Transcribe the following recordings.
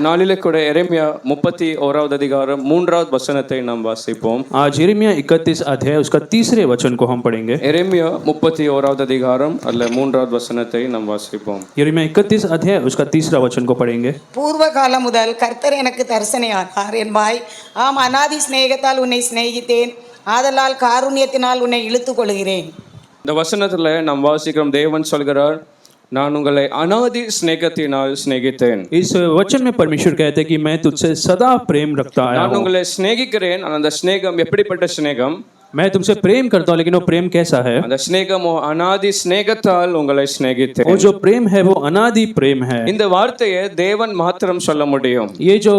நாளிலே கூட எரேமியா 31வது அதிகாரம் 3வது வசனத்தை நாம் வாசிப்போம். आज यिर्मयाह 31 अध्याय उसका तीसरे वचन को हम पढ़ेंगे. எரேமியா 31வது அதிகாரம் அல்ல 3வது வசனத்தை நாம் வாசிப்போம். यिर्मयाह 31 अध्याय उसका तीसरा वचन को पढ़ेंगे. பூர்வ காலம் முதல் கர்த்தர் எனக்கு தரிசனையானார் என்பாய். ஆம், அநாதி சிநேகத்தால் உன்னை சிநேகித்தேன், ஆதலால் காருண்யத்தினால் உன்னை இழுத்துக் கொள்கிறேன். இந்த வசனத்துல நாம் வாசிக்கிறோம், தேவன் சொல்கிறார், நான் உங்களை அநாதி ஸ்நேகத்தினால் சிநேகித்தேன். इस वचन में परमेश्वर कहते हैं कि मैं तुझसे सदा प्रेम रखता आया நான் हूं. உங்களை சிநேகிக்கிறேன். அந்த ஸ்நேகம் எப்படிப்பட்ட ஸ்நேகம்? मैं तुमसे प्रेम करता हूं, लेकिन वो प्रेम कैसा है? அந்த ஸ்நேகம் அநாதி ஸ்நேகத்தால் உங்களை சிநேகித்தேன். वो जो प्रेम है वो अनादि प्रेम है. இந்த வார்த்தையை தேவன் மாத்திரம் சொல்ல முடியும். ये जो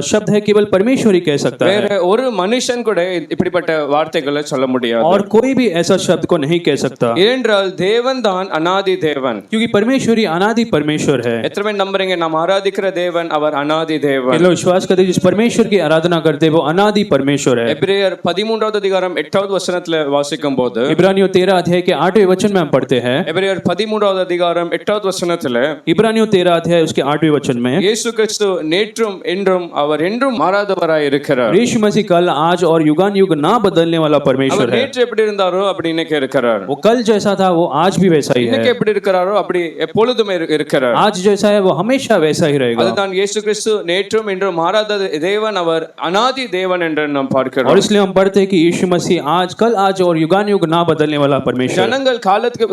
शब्द है केवल परमेश्वर ही कह सकता है. வேற ஒரு மனுஷன் கூட இப்படிப்பட்ட வார்த்தைகளை சொல்ல முடியாது. और कोई भी ऐसा शब्द को नहीं कह सकता, ஏனென்றால் தேவன் தான் அநாதி தேவன். क्योंकि परमेश्वर ही अनादि परमेश्वर है. எத்தனை பேர் நம்புறீங்க நாம் ஆராதிக்கிற தேவன் அவர் அநாதி தேவன்? लोग विश्वास करते हैं जिस परमेश्वर की आराधना करते हैं वो अनादि परमेश्वर है. எபிரேயர் 13வது அதிகாரம் 8வது வசனத்துல வாசிக்கும் போது, इब्रानियों 13 अध्याय के 8वें वचन में हम पढ़ते हैं. எபிரேயர் 13வது அதிகாரம் 8வது வசனத்துல इब्रानियों 13 अध्याय उसके 8वें वचन में இயேசு கிறிஸ்து நேற்றும் என்றும் அவர் என்றும் மாறாதவராய் இருக்கிறார். यीशु मसीह कल आज और युगान युग ना बदलने वाला परमेश्वर அவர் है. நேற்று எப்படி இருந்தாரோ அப்படி இன்னைக்கு இருக்கிறார். वो कल जैसा था वो आज भी वैसा ही है. இன்னைக்கு எப்படி இருக்கிறாரோ அப்படி எப்பொழுதும் இருக்கிறார். आज जैसा है वो हमेशा वैसा ही रहेगा. அதுதான் இயேசு கிறிஸ்து நேற்றும் என்றும் மாறாத தேவன், அவர் அநாதி தேவன் என்று நாம் பார்க்கிறோம். और इसलिए हम पढ़ते हैं कि यीशु मसीह आज कल आज और युगान युग ना बदलने वाला परमेश्वर. ஜனங்கள்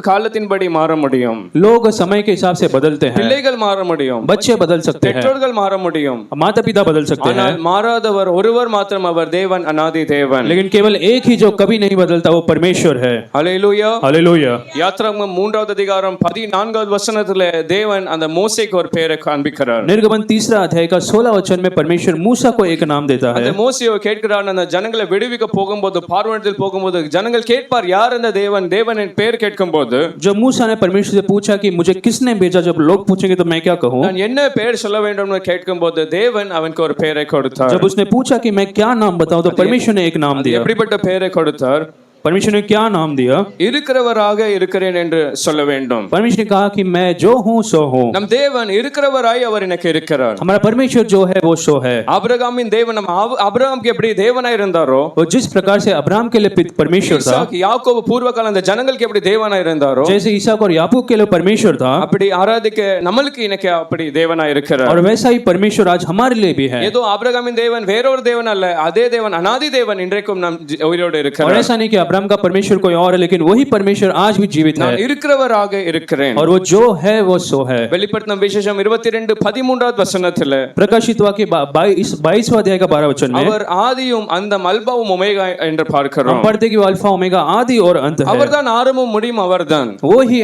காலத்தின்படி மாற முடியும். लोग समय के हिसाब से बदलते हैं. பிள்ளைகள் மாற முடியும். बच्चे बदल सकते हैं. பெற்றோர்கள் மாற முடியும். माता पिता बदल सकते हैं. ஆனால் மாறாதவர் ஒருவர் மாத்திரம், அவர் தேவன், அநாதி தேவன். लेकिन केवल एक ही जो कभी नहीं बदलता वो परमेश्वर है. ஹல்லேலூயா. हालेलुया. யாத்ராகமம் 3வது அதிகாரம் 14வது வசனத்துல தேவன் அந்த மோசேக்கு ஒரு பெயரை காண்பிக்கிறார். निर्गमन 3 अध्याय का 16 वचन में परमेश्वर मूसा को एक नाम देता है. அந்த மோசேயை கேட்கிறார், அந்த ஜனங்களை விடுவிக்க போகும்போது, பார்வோனிடத்தில் போகும்போது ஜனங்கள் கேட்பார், யார் அந்த தேவன்? தேவனின் பெயர் கேட்கும்போது जब मूसा ने परमेश्वर से पूछा कि मुझे किसने भेजा, जब लोग पूछेंगे तो मैं क्या कहूं? நான் என்ன பெயர் சொல்ல வேண்டும்னு கேட்கும்போது தேவன் அவனுக்கு ஒரு பெயரை கொடுத்தார். जब उसने पूछा कि मैं क्या नाम बताऊं तो परमेश्वर ने एक नाम दिया. எப்படிப்பட்ட பெயரை கொடுத்தார்? परमेश्वर ने क्या नाम दिया? இருக்கிறவராக இருக்கிறேன் என்று சொல்ல வேண்டும். परमेश्वर ने कहा कि मैं जो हूं सो हूं. நம் தேவன் இருக்கிறவராய் அவர் எனக்கு இருக்கிறார். हमारा परमेश्वर जो है वो सो है. ஆபிரகாமின் தேவன், நம்ம ஆபிரகாமுக்கு எப்படி தேவனாய் இருந்தாரோ, वो जिस प्रकार से अब्राहम के लिए परमेश्वर था, ஈசாக்கு, யாக்கோபு பூர்வகால அந்த ஜனங்களுக்கு எப்படி தேவனாய் இருந்தாரோ, जैसे ईसाक और याकूब के लिए परमेश्वर था, அப்படி ஆராதிக்க நம்மளுக்கு இன்னைக்கு அப்படி தேவனாய் இருக்கிறார். और वैसा ही परमेश्वर आज हमारे लिए भी है. ஏதோ ஆபிரகாமின் தேவன் வேறொரு தேவன் அல்ல, அதே தேவன், அநாதி தேவன் இன்றைக்கும் நம் உயிரோடு और இருக்கிறார். ऐसा नहीं कि अब्राहम का परमेश्वर कोई और है, लेकिन वही परमेश्वर आज भी जीवित நான் है. இருக்கிறவராக இருக்கிறேன். और वो जो है वो सो है. வெளிப்படுத்தின விசேஷம் 22:13வது வசனத்துல प्रकाशित वाक्य 22वां अध्याय का 12 वचन में அவர் ஆதியும் அந்தம் அல்பாவும் ஒமேகா என்று பார்க்கிறோம். हम पढ़ते कि वो अल्फा ओमेगा आदि और अंत है. அவர்தான் ஆரம்பமும் முடியும், அவர்தான். वो ही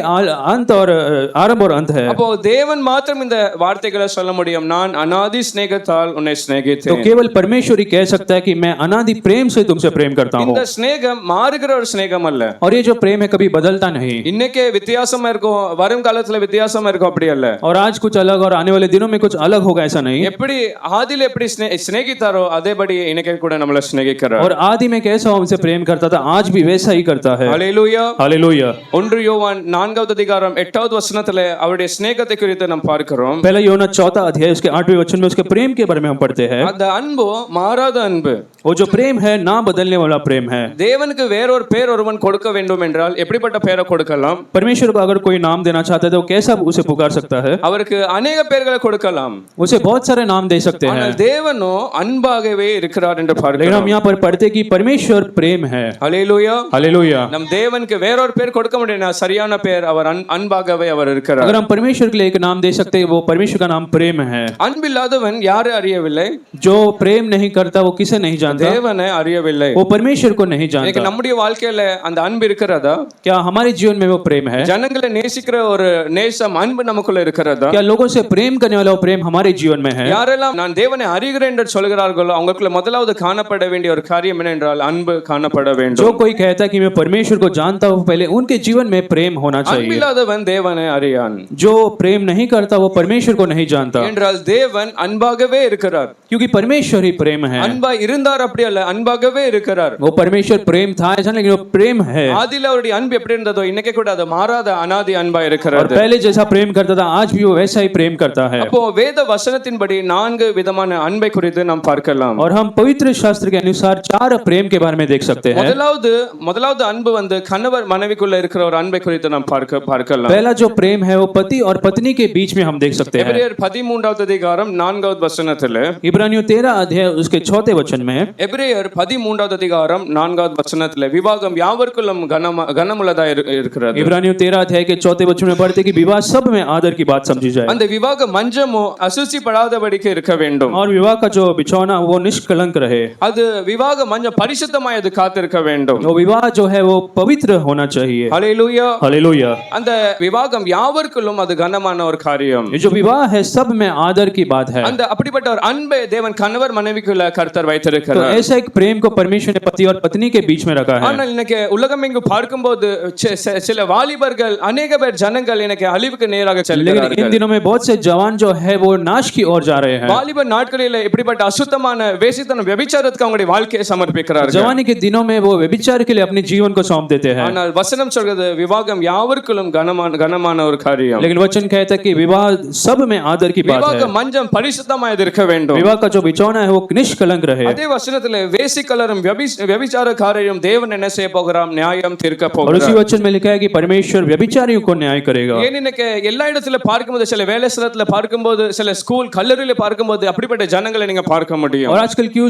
अंत और आरंभ और अंत है. அப்போ தேவன் மாத்திரம் இந்த வார்த்தைகளை சொல்ல முடியும், நான் அநாதி ஸ்நேகத்தால் உன்னை तो சிநேகித்தேன். केवल परमेश्वर ही कह सकता है कि मैं अनादि प्रेम से तुमसे प्रेम करता हूँ. இந்த ஸ்நேகம் மாறுகிற ஒரு ஸ்நேகம் அல்ல. और ये जो प्रेम है कभी बदलता नहीं. இன்னைக்கே வித்தியாசமா இருக்கும், வரும் காலத்துல வித்தியாசமா இருக்கும், அப்படி அல்ல. और आज कुछ अलग और आने वाले दिनों में कुछ अलग होगा, ऐसा नहीं. எப்படி ஆதியில எப்படி சிநேகித்தாரோ அதேபடி இன்னைக்கு கூட நம்மள சிநேகிக்கிறார். और आदि में कैसा हमसे प्रेम करता था आज भी वैसा ही करता है. ஹல்லேலூயா. हालेलुया. 1 யோவான் 4வது அதிகாரம் 8வது வசனத்துல அவருடைய சிநேகத்தை குறித்து நாம் பார்க்கிறோம். पहला यूहन्ना 4 अध्याय उसके 8वें वचन में उसके प्रेम के बारे में हम पढ़ते हैं. அந்த அன்பு மாறாத அன்பு. वो जो प्रेम है ना बदलने वाला प्रेम है. தேவனுக்கு வேறொரு பேர் ஒருவன் கொடுக்க வேண்டும் என்றால் எப்படிப்பட்ட பெயரை கொடுக்கலாம்? परमेश्वर को अगर कोई नाम देना चाहता है तो कैसा उसे पुकार सकता है? அவருக்கு अनेक பெயர்களை கொடுக்கலாம். उसे बहुत सारे नाम दे सकते हैं. ஆனால் தேவனோ அன்பாகவே இருக்கிறார் என்று लेकिन பார்க்கிறோம். हम यहाँ पर पढ़ते कि परमेश्वर प्रेम है. ஹல்லேலூயா. हालेलुया. நம் தேவனுக்கு வேறொரு பேர் கொடுக்க முடியாது, சரியான பேர் அவர் அன்பாகவே அவர் இருக்கிறார். अगर हम परमेश्वर के लिए एक नाम दे सकते हैं वो परमेश्वर का नाम प्रेम है. அன்பில்லாதவன் யாரை அறியவில்லை? जो प्रेम नहीं करता वो किसे नहीं जानता? தேவனை அறியவில்லை. वो परमेश्वर को नहीं இன்னைக்கு जानता. நம்முடைய வாழ்க்கையில அந்த அன்பு இருக்கிறதா? क्या हमारे जीवन में वो प्रेम है? ஜனங்களை நேசிக்கிற ஒரு நேசம், அன்பு நமக்குள்ள இருக்கிறதா? क्या लोगों से प्रेम करने वाला वो प्रेम हमारे जीवन में है? யாரெல்லாம் நான் தேவனை அறிகிறேன் என்று சொல்கிறார்களோ அவங்களுக்குள்ள முதலாவது காணப்பட வேண்டிய ஒரு காரியம் என்னவென்றால் அன்பு காணப்பட வேண்டும். जो कोई कहता है कि मैं परमेश्वर को जानता हूँ, पहले उनके जीवन में प्रेम होना चाहिए. அன்பில்லாதவன் தேவனை அறியான். जो प्रेम नहीं करता वो परमेश्वर को नहीं जानता. என்றால் தேவன் அன்பாகவே இருக்கிறார். क्योंकि परमेश्वर ही प्रेम है. அன்பா இருந்தார், அப்படி அல்ல, அன்பாகவே இருக்கிறார். वो परमेश्वर प्रेम था ऐसा नहीं, लेकिन वो प्रेम है। ஆதியில அவருடைய அன்பு எப்படி இருந்ததோ இன்னைக்கு கூட அது மாறாத அனாதி அன்பா और இருக்கிறது. पहले जैसा प्रेम करता था आज भी वो वैसा ही प्रेम करता है। அப்போ வேத வசனத்தின்படி 4 விதமான அன்பை குறித்து நாம் பார்க்கலாம். और हम पवित्र शास्त्र के अनुसार 4 प्रेम के बारे में देख सकते हैं। முதலாவது அன்பு வந்து கணவர் மனைவிக்குள்ள இருக்கிற ஒரு அன்பை குறித்து நாம் பார்க்கலாம். पहला जो प्रेम है वो पति और पत्नी के बीच में हम देख सकते हैं। எபிரேயர் 13வது அதிகாரம் 4வது வசனத்திலே, इब्रानियों 13 अध्याय उसके 4थे वचन में, எபிரேயர் 13வது அதிகாரம் 4வது வசனத்திலே விவாகம் யாவருக்குள்ளும் கனமுள்ளதா இருக்கிறது. इब्रानियों 13 अध्याय के 4थे वचन में पढ़ते कि विवाह सब में आदर की बात समझी जाए। அந்த விவாக மஞ்சமோ அசுசிப்படாதபடிக்கு இருக்க வேண்டும். और विवाह का जो बिछौना वो निष्कलंक रहे। அது விவாக மஞ்சம் பரிசுத்தமாய் அது காத்திருக்க வேண்டும். वो विवाह जो है वो पवित्र होना चाहिए। ஹல்லேலூயா. हालेलुया। அந்த விவாகம் யாவருக்குள்ளும் அது கனமான ஒரு காரியம். ये जो विवाह है सब में आदर की बात है। அந்த அப்படிப்பட்ட ஒரு அன்பை தேவன் கணவர் மனைவிக்குள்ள கர்த்தர் तो வைத்திருக்கிறார். ऐसा एक प्रेम को परमेश्वर ने पति और पत्नी के बीच में रखा है। ஆனால் இன்னைக்கு உலகம் எங்கு பார்க்கும்போது சில வாலிபர்கள் अनेक பேர் ஜனங்கள் எனக்கு அழிவுக்கு நேராக लेकिन इन செல்கிறார்கள். दिनों में बहुत से जवान जो है वो नाश की ओर जा रहे हैं। வாலிப நாட்களில் இப்படிப்பட்ட அசுத்தமான வேசித்தனம் விபச்சாரத்துக்கு அவங்களுடைய வாழ்க்கையை சமர்ப்பிக்கிறார்கள். जवानी के दिनों में वो व्यभिचार के लिए अपने जीवन को सौंप देते हैं। ஆனால் வசனம் சொல்கிறது விவாகம் யாவருக்குள்ளும் கனமான ஒரு காரியம். लेकिन वचन कहता है कि विवाह सब में आदर की बात है। விவாக மஞ்சம் பரிசுத்தமாய் இருக்க வேண்டும். विवाह का जो बिछौना है वो निष्कलंक रहे। அதே வசனத்திலே வேசிக்கலரும் व्यभिचारக்காரரையும் தேவன் என்ன செய்ய போகிறார்? நியாயம் தீர்க்க और उसी போகிறார். वचन में लिखा है कि परमेश्वर व्यभिचारियों को न्याय करेगा। ஏன் இன்னைக்கு எல்லா இடத்துல பார்க்கும்போது சில வேலை ஸ்தலத்துல பார்க்கும்போது சில ஸ்கூல் கல்லூரியில பார்க்கும்போது அப்படிப்பட்ட ஜனங்களை நீங்க பார்க்க முடியும். और आजकल क्यों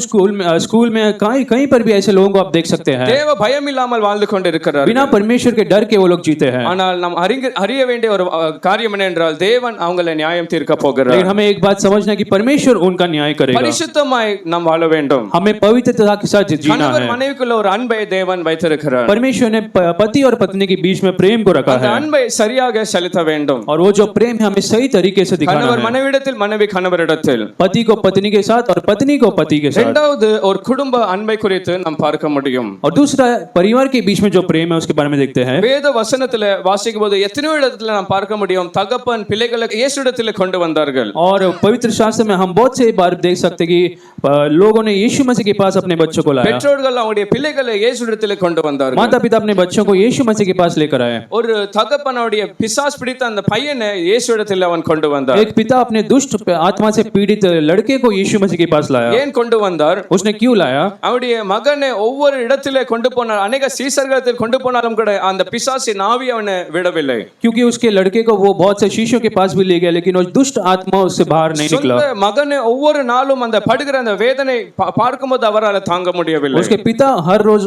स्कूल में कहीं पर भी ऐसे लोगों को आप देख सकते हैं தேவ பயம் இல்லாமல் வாழ்ந்து கொண்டிருக்கிறார்கள். बिना परमेश्वर के डर के वो लोग जीते हैं। ஆனால் நாம் அறிய வேண்டிய ஒரு காரியம் என்ன என்றால் தேவன் அவங்களை நியாயம் தீர்க்க போகிறார். लेकिन हमें एक बात समझना है कि परमेश्वर उनका न्याय करेगा। பரிசுத்தமாய் நாம் வாழ வேண்டும். हमें पवित्रता के साथ जीना கணவர் है। மனைவிக்குள்ள ஒரு அன்பை தேவன் வைத்திருக்கிறார். परमेश्वर ने पति और पत्नी के बीच में प्रेम को रखा அந்த है அன்பை சரியாக செலுத்த வேண்டும். और वो जो प्रेम है हमें सही तरीके से दिखाना கணவர் है। மனைவிடத்தில் மனைவி கணவரிடத்தில். पति को पत्नी के साथ और पत्नी को पति के साथ। இரண்டாவது ஒரு குடும்ப அன்பை குறித்து நாம் பார்க்க முடியும். और दूसरा परिवार के बीच में जो प्रेम है उसके बारे में देखते हैं। வேத வசனத்துல வாசிக்கும்போது எத்தனையோ இடத்துல நாம் பார்க்க முடியும் தகப்பன் பிள்ளைகளை இயேசுவிடத்தில் கொண்டு வந்தார்கள். और पवित्र शास्त्र में हम बहुत से बार देख सकते हैं कि लोगों ने यीशु मसीह के पास अपने बच्चों को लाया। பெற்றோர்கள் அவருடைய பிள்ளைகளை இயேசுவிடத்தில் கொண்டு வந்தார்கள். माता पिता अपने बच्चों को यीशु मसीह के पास लेकर आए। ஒரு தகப்பனுடைய பிசாஸ் பிடித்த அந்த பையனை இயேசுவிடத்தில் அவன் கொண்டு வந்தார். एक पिता अपने दुष्ट आत्मा से पीड़ित लड़के को यीशु मसीह के पास लाया। ஏன் கொண்டு வந்தார்? उसने क्यों लाया? அவருடைய மகனை ஒவ்வொரு இடத்திலே கொண்டு போனார். अनेक சீசர்களிடத்தில் கொண்டு போனாலும் கூட அந்த பிசாசின் ஆவி அவனை விடவில்லை. क्योंकि उसके लड़के को वो बहुत से शिष्यों के पास भी ले गया लेकिन वो दुष्ट आत्मा उससे बाहर नहीं निकला। சொந்த மகனை ஒவ்வொரு நாளும் அந்த படுகிற அந்த வேதனை பார்க்கும்போது அவரால் தாங்க முடியவில்லை. उसके पिता हर रोज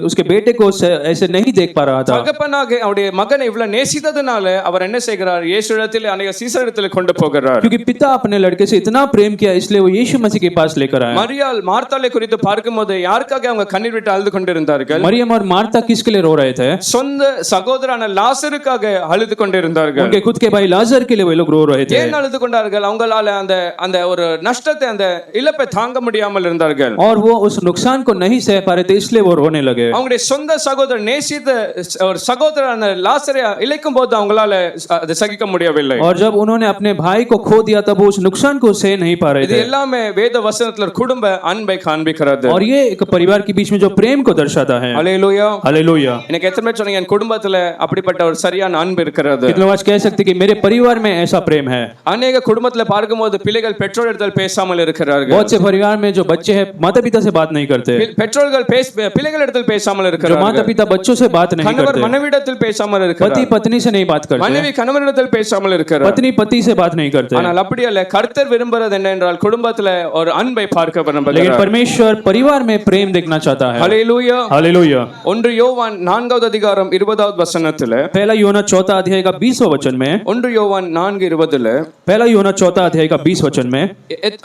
उसके बेटे को ऐसे नहीं देख पा रहा था। தகப்பனாக அவருடைய மகனை இவ்வளவு நேசித்ததனால அவர் என்ன செய்கிறார்? இயேசுவிடத்தில் अनेक சீசரிடத்தில் கொண்டு போகிறார். क्योंकि पिता अपने लड़के से इतना प्रेम किया इसलिए वो यीशु मसीह के पास लेकर आए। மரியாள் மார்த்தாளை குறித்து பார்க்கும்போது யாருக்காக அவங்க கண்ணீர் விட்டு அழுது கொண்டிருந்தார்கள்? मरियम और मार्था किसके लिए रो रहे थे? சொந்த சகோதரனான லாசருக்காக அழுது கொண்டிருந்தார்கள். उनके खुद के भाई लाजर के लिए वे लोग रो रहे थे। ஏன் அழுது கொண்டார்கள்? அவங்களால அந்த அந்த ஒரு நஷ்டத்தை அந்த இழப்பை தாங்க முடியாமல் இருந்தார்கள். और वो उस नुकसान को नहीं सह पा रहे थे इसलिए वो रोने लगे। அவங்களுடைய சொந்த சகோதரர் நேசித்த ஒரு சகோதரனான லாசரை இழைக்கும் போது அவங்களால அதை சகிக்க முடியவில்லை. और जब उन्होंने अपने भाई को खो दिया तब वो उस नुकसान को सह नहीं पा रहे இது थे। எல்லாமே வேத வசனத்துல குடும்ப அன்பை காண்பிக்கிறது. और ये एक परिवार के बीच में जो प्रेम को दर्शाता है। ஹல்லேலூயா. हालेलुया। எனக்கு எத்தனை பேர் சொன்னீங்க என் குடும்பத்துல அப்படிப்பட்ட ஒரு சரியான அன்பு இருக்கிறது? कितने लोग आज कह सकते कि मेरे परिवार में ऐसा प्रेम है? अनेक குடும்பத்துல பார்க்கும்போது பிள்ளைகள் பெற்றோரிடத்தில் பேசாமல் இருக்கிறார்கள். बहुत से परिवार में जो बच्चे हैं माता पिता से बात नहीं करते। பெற்றோர்கள் பிள்ளைகளிடத்தில் பேசாமல் जो இருக்கிறார்கள். माता पिता बच्चों से बात नहीं கணவர் करते। மனைவியிடத்தில் பேசாமல் இருக்கிறார். पति पत्नी से नहीं बात करते। மனைவி கணவனிடத்தில் பேசாமல் இருக்கிறார். पत्नी पति से बात नहीं करते। ஆனால் அப்படி அல்ல. கர்த்தர் விரும்புறது என்ன என்றால் குடும்பத்துல ஒரு அன்பை பார்க்க लेकिन விரும்புகிறார். परमेश्वर परिवार में प्रेम देखना चाहता है। ஹல்லேலூயா. हालेलुया। 1 யோவான் 4வது அதிகாரம் 20வது வசனத்திலே, पहला यूहन्ना 4 अध्याय का 20वां वचन में, 1 யோவான் 4:20ல पहला यूहन्ना 4 अध्याय का 20 वचन में,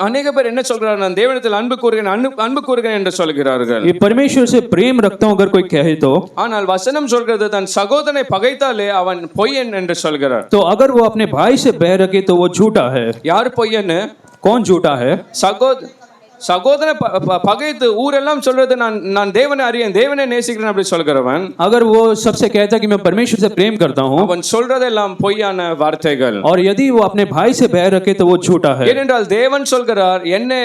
अनेक பேர் என்ன சொல்றாங்க? நான் தேவனிடத்தில் அன்பு கூறுகிறேன் என்று சொல்கிறார்கள். ये परमेश्वर से प्रेम रखता हूं अगर कोई कहे तो, ஆனால் வசனம் சொல்கிறது தன் சகோதரனை பகைத்தாலே அவன் பொய்யன் என்று சொல்கிறார். तो अगर वो अपने भाई से बैर रखे तो वो झूठा है। யார் பொய்யன்? कौन झूठा है? சகோதரனை பகைத்து ஊரெல்லாம் சொல்றது நான் நான் தேவனை அறியேன் தேவனை நேசிக்கிறேன் அப்படி சொல்கிறவன் अगर वो सबसे कहता है कि मैं परमेश्वर से प्रेम करता हूँ அவன் சொல்றதெல்லாம் பொய்யான வார்த்தைகள். और यदि वो अपने भाई से बैर रखे तो वो झूठा है, ஏனென்றால் தேவன் சொல்கிறார் என்னை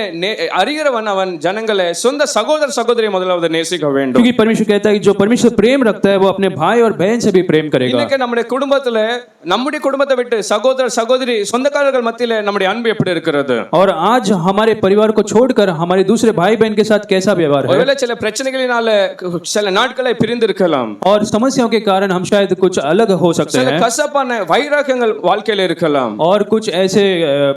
அறிகிறவன் அவன் ஜனங்களை சொந்த சகோதர சகோதரியை முதலாவது நேசிக்க வேண்டும். क्योंकि परमेश्वर कहता है कि जो परमेश्वर प्रेम रखता है वो अपने भाई और बहन से भी प्रेम करेगा. இன்னைக்கு நம்முடைய குடும்பத்தை விட்டு சகோதர சகோதரி சொந்தக்காரர்கள் மத்தியில நம்முடைய அன்பு எப்படி இருக்கிறது? और आज हमारे परिवार को छोड़कर हमारे दूसरे भाई बहन के साथ कैसा व्यवहार है? ஒருவேளை சில பிரச்சனைகளினால சில நாட்களை பிரிந்து இருக்கலாம். और समस्याओं के कारण हम शायद कुछ अलग हो सकते சில हैं. கசப்பான வைராக்கியங்கள் வாழ்க்கையில இருக்கலாம். और कुछ ऐसे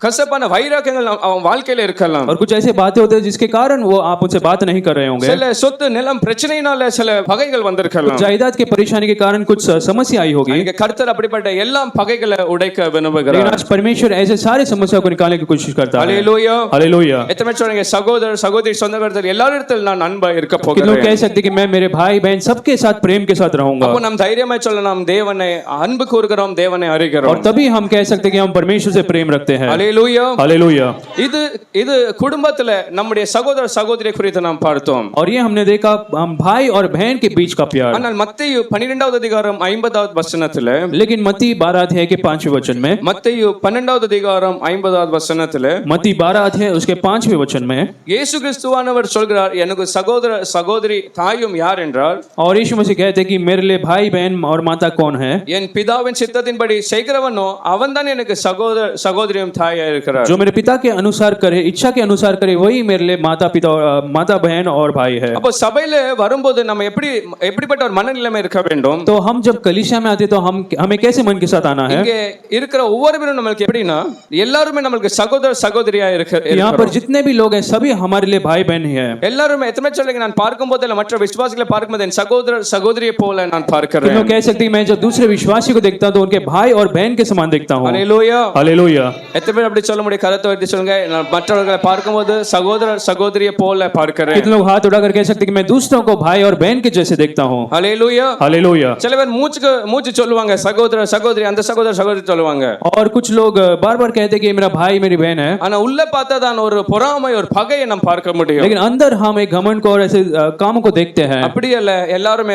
கசப்பான வைராக்கியங்கள் அவன் வாழ்க்கையில இருக்கலாம். और कुछ ऐसे बातें होते हैं जिसके कारण वो आप उनसे बात नहीं कर रहे होंगे. சில சொத்து நிலம் பிரச்சனையினால சில பகைகள் வந்திருக்கலாம். जायदाद के परेशानी के कारण कुछ समस्या आई होगी. இங்க கர்த்தர் அப்படிப்பட்ட எல்லா பகைகளை உடைக்க விரும்புகிறார். लेकिन आज परमेश्वर ऐसे सारे समस्या को निकालने की कोशिश करता है. Hallelujah hallelujah. எத்தனை சொல்றீங்க சகோதர சகோதரி சொந்தக்காரர்கள் எல்லாரிடத்தில் நான் அன்பா இருக்க कितने लोग போகிறேன். कह सकते हैं कि मैं मेरे भाई बहन सबके साथ प्रेम के साथ रहूंगा. அப்போ நாம் தைரியமா சொல்லலாம் தேவனை அன்பு கூறுகிறோம் தேவனை और அறிகிறோம். तभी हम कह सकते हैं कि हम परमेश्वर से प्रेम रखते हैं. हालेलुया. हालेलुया. இது குடும்பத்துல நம்முடைய சகோதர சகோதரி குறித்து நாம் பார்த்தோம். और ये हमने देखा हम भाई और बहन के बीच का प्यार. ஆனால் மத்தேயு 12வது அதிகாரம் 50வது வசனத்துல लेकिन मत्ती 12 अध्याय के 5वें वचन में மத்தேயு 12வது அதிகாரம் 50வது வசனத்துல मत्ती 12 अध्याय उसके 5वें वचन में இயேசு கிறிஸ்துவானவர் சொல்கிறார் எனக்கு சகோதர சகோதரி தாயும் யார் என்றால் और यीशु मसीह कहते हैं कि मेरे लिए भाई बहन और माता कौन है? என் பிதாவின் சித்தத்தின்படி செய்கிறவனோ அவன்தான் எனக்கு சகோதர சகோதரியும் தாயா இருக்கிறார். जो मेरे पिता के अनुसार करे, इच्छा के अनुसार करे, वही मेरे लिए माता बहन और भाई है. அப்போ சபையில வரும்போது நம்ம எப்படிப்பட்ட ஒரு மனநிலைமை இருக்க வேண்டும்? तो हम जब कलीसिया में आते तो हमें कैसे मन के साथ आना है? இங்கே இருக்கிற ஒவ்வொருவரும் நமக்கு எப்படின்னா எல்லாருமே நமக்கு சகோதர சகோதரியா यहाँ पर जितने भी लोग हैं सभी हमारे लिए भाई बहन ही है. எல்லாருமே எத்தனை சொல்லுங்க நான் பார்க்கும்போது மற்ற விசுவாசிகளை பார்க்கும்போது என் சகோதர சகோதரியை போல நான் பார்க்கிறேன். लोग कह सकते हैं मैं जब दूसरे विश्वासी को देखता हूं तो उनके भाई और बहन के समान देखता हूं. हालेलुया. हालेलुया. எத்தனை பேர் அப்படி சொல்ல முடியும்? கரத்தை உயர்த்தி சொல்லுங்க நான் மற்றவர்களை பார்க்கும்போது சகோதர சகோதரியை போல பார்க்கிறேன். कितने लोग हाथ उठाकर कह सकते हैं कि मैं दूसरों को भाई और बहन के जैसे देखता हूं. हालेलुया. हालेलुया. சில பேர் மூச்சு சொல்லுவாங்க சகோதர சகோதரி அந்த சகோதர சகோதரி சொல்லுவாங்க. और कुछ लोग बार-बार कहते हैं कि मेरा भाई मेरी बहन है. ஆனா உள்ள பார்த்தா தான் ஒரு பொறாமை ஒரு பகையை நாம் பார்க்க முடியும். लेकिन अंदर हम एक घमंड को और ऐसे कामों को देखते हैं. அப்படி அல்ல எல்லாரும்